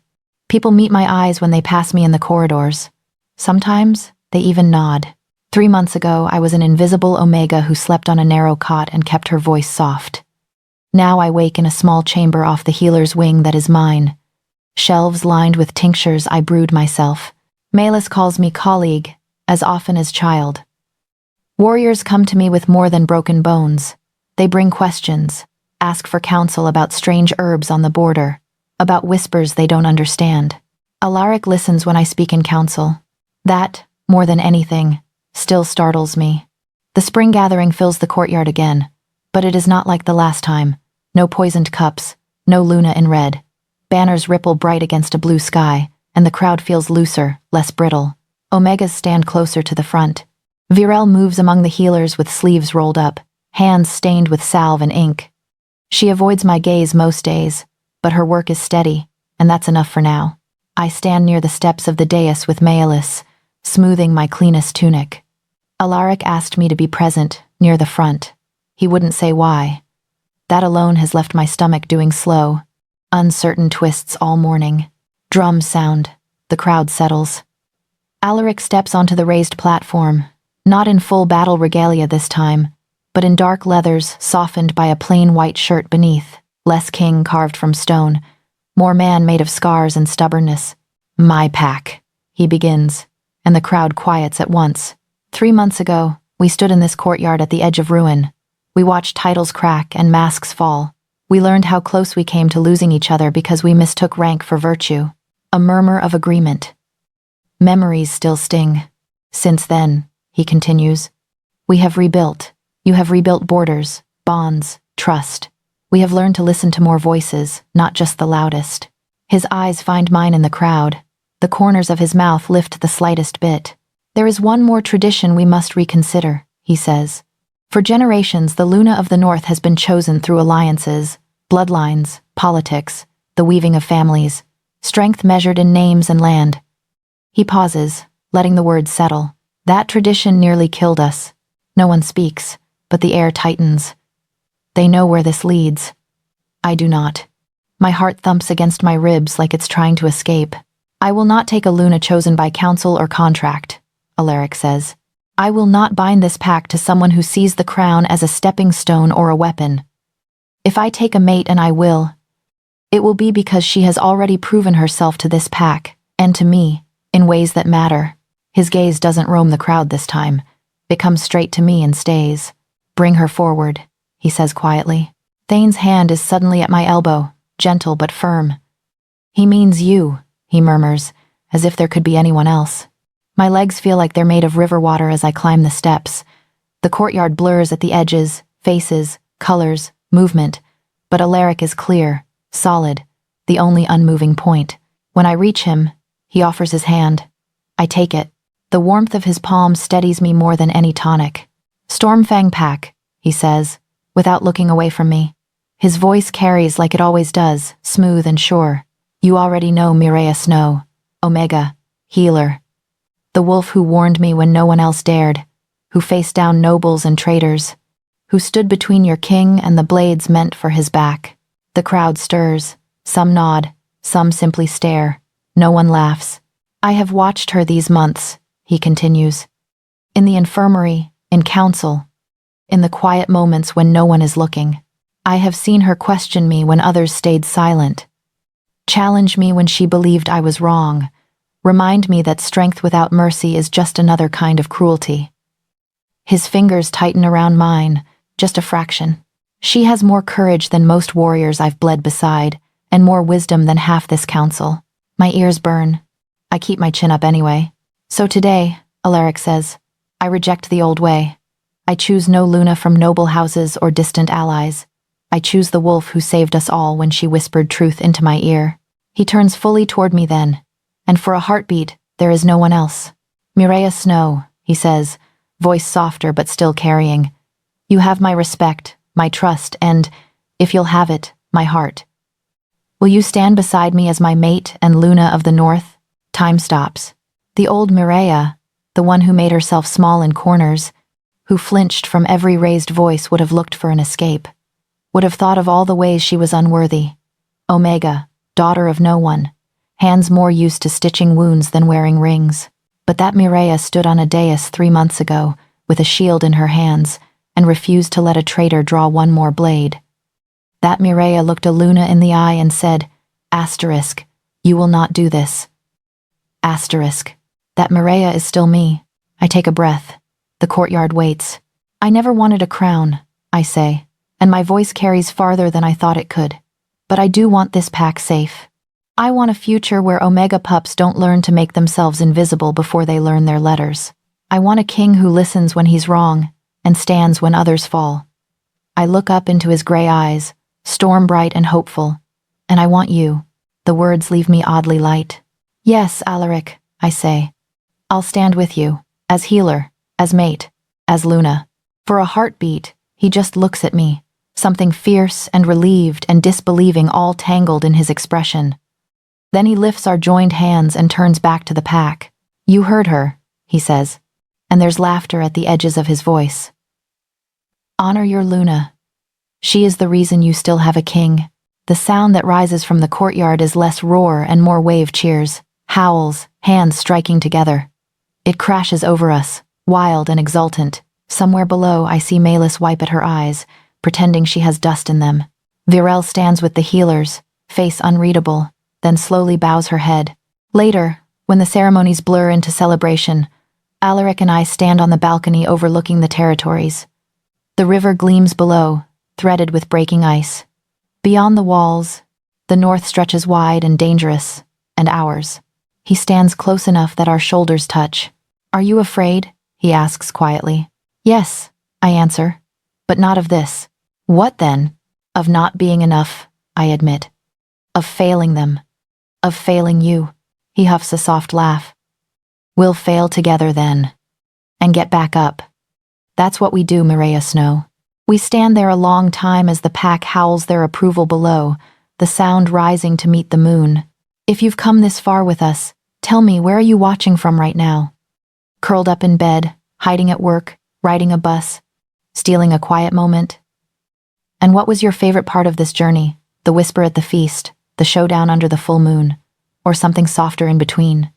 People meet my eyes when they pass me in the corridors. Sometimes, they even nod. 3 months ago, I was an invisible Omega who slept on a narrow cot and kept her voice soft. Now I wake in a small chamber off the healer's wing that is mine. Shelves lined with tinctures I brewed myself. Malus calls me colleague, as often as child. Warriors come to me with more than broken bones. They bring questions, ask for counsel about strange herbs on the border, about whispers they don't understand. Alaric listens when I speak in council. That, more than anything, still startles me. The spring gathering fills the courtyard again, but it is not like the last time. No poisoned cups, no Luna in red. Banners ripple bright against a blue sky, and the crowd feels looser, less brittle. Omegas stand closer to the front. Virel moves among the healers with sleeves rolled up, hands stained with salve and ink. She avoids my gaze most days, but her work is steady, and that's enough for now. I stand near the steps of the dais with Malus, smoothing my cleanest tunic. Alaric asked me to be present, near the front. He wouldn't say why. That alone has left my stomach doing slow, uncertain twists all morning. Drums sound. The crowd settles. Alaric steps onto the raised platform, not in full battle regalia this time, but in dark leathers softened by a plain white shirt beneath, less king carved from stone, more man made of scars and stubbornness. "My pack," he begins, and the crowd quiets at once. 3 months ago, we stood in this courtyard at the edge of ruin. We watched titles crack and masks fall. We learned how close we came to losing each other because we mistook rank for virtue. A murmur of agreement. Memories still sting. Since then, he continues, we have rebuilt. You have rebuilt borders, bonds, trust. We have learned to listen to more voices, not just the loudest. His eyes find mine in the crowd. The corners of his mouth lift the slightest bit. There is one more tradition we must reconsider, he says. For generations, the Luna of the North has been chosen through alliances, bloodlines, politics, the weaving of families, strength measured in names and land. He pauses, letting the words settle. That tradition nearly killed us. No one speaks, but the air tightens. They know where this leads. I do not. My heart thumps against my ribs like it's trying to escape. I will not take a Luna chosen by council or contract, Alaric says. I will not bind this pack to someone who sees the crown as a stepping stone or a weapon. If I take a mate, and I will, it will be because she has already proven herself to this pack, and to me, in ways that matter. His gaze doesn't roam the crowd this time. It comes straight to me and stays. Bring her forward, he says quietly. Thane's hand is suddenly at my elbow, gentle but firm. He means you, he murmurs, as if there could be anyone else. My legs feel like they're made of river water as I climb the steps. The courtyard blurs at the edges, faces, colors, movement, but Alaric is clear, solid, the only unmoving point. When I reach him, he offers his hand. I take it. The warmth of his palm steadies me more than any tonic. Stormfang Pack, he says, without looking away from me. His voice carries like it always does, smooth and sure. You already know Mireia Snow, Omega, healer. The wolf who warned me when no one else dared, who faced down nobles and traitors, who stood between your king and the blades meant for his back. The crowd stirs. Some nod, some simply stare. No one laughs. I have watched her these months, he continues. In the infirmary, in council, in the quiet moments when no one is looking. I have seen her question me when others stayed silent. Challenge me when she believed I was wrong. Remind me that strength without mercy is just another kind of cruelty. His fingers tighten around mine, just a fraction. She has more courage than most warriors I've bled beside, and more wisdom than half this council. My ears burn. I keep my chin up anyway. So today, Alaric says, I reject the old way. I choose no Luna from noble houses or distant allies. I choose the wolf who saved us all when she whispered truth into my ear. He turns fully toward me then, and for a heartbeat, there is no one else. Mireia Snow, he says, voice softer but still carrying. You have my respect, my trust, and, if you'll have it, my heart. Will you stand beside me as my mate and Luna of the North? Time stops. The old Mireia, the one who made herself small in corners, who flinched from every raised voice, would have looked for an escape, would have thought of all the ways she was unworthy. Omega, daughter of no one, hands more used to stitching wounds than wearing rings. But that Mireia stood on a dais 3 months ago, with a shield in her hands, and refused to let a traitor draw one more blade. That Mireia looked a Luna in the eye and said, Asterisk, you will not do this. Asterisk. That Mireia is still me. I take a breath. The courtyard waits. I never wanted a crown, I say, and my voice carries farther than I thought it could. But I do want this pack safe. I want a future where Omega pups don't learn to make themselves invisible before they learn their letters. I want a king who listens when he's wrong and stands when others fall. I look up into his gray eyes, storm bright and hopeful, and I want you. The words leave me oddly light. Yes, Alaric, I say. I'll stand with you, as healer, as mate, as Luna. For a heartbeat, he just looks at me, something fierce and relieved and disbelieving all tangled in his expression. Then he lifts our joined hands and turns back to the pack. You heard her, he says, and there's laughter at the edges of his voice. Honor your Luna. She is the reason you still have a king. The sound that rises from the courtyard is less roar and more wave cheers, howls, hands striking together. It crashes over us, wild and exultant. Somewhere below, I see Malus wipe at her eyes, pretending she has dust in them. Virel stands with the healers, face unreadable, then slowly bows her head. Later, when the ceremonies blur into celebration, Alaric and I stand on the balcony overlooking the territories. The river gleams below, threaded with breaking ice. Beyond the walls, the north stretches wide and dangerous, and ours. He stands close enough that our shoulders touch. Are you afraid? He asks quietly. Yes, I answer, but not of this. What then? Of not being enough, I admit. Of failing them. Of failing you. He huffs a soft laugh. We'll fail together then. And get back up. That's what we do, Mireya Snow. We stand there a long time as the pack howls their approval below, the sound rising to meet the moon. If you've come this far with us, tell me, where are you watching from right now? Curled up in bed, hiding at work, riding a bus, stealing a quiet moment? And what was your favorite part of this journey? The whisper at the feast, the showdown under the full moon, or something softer in between?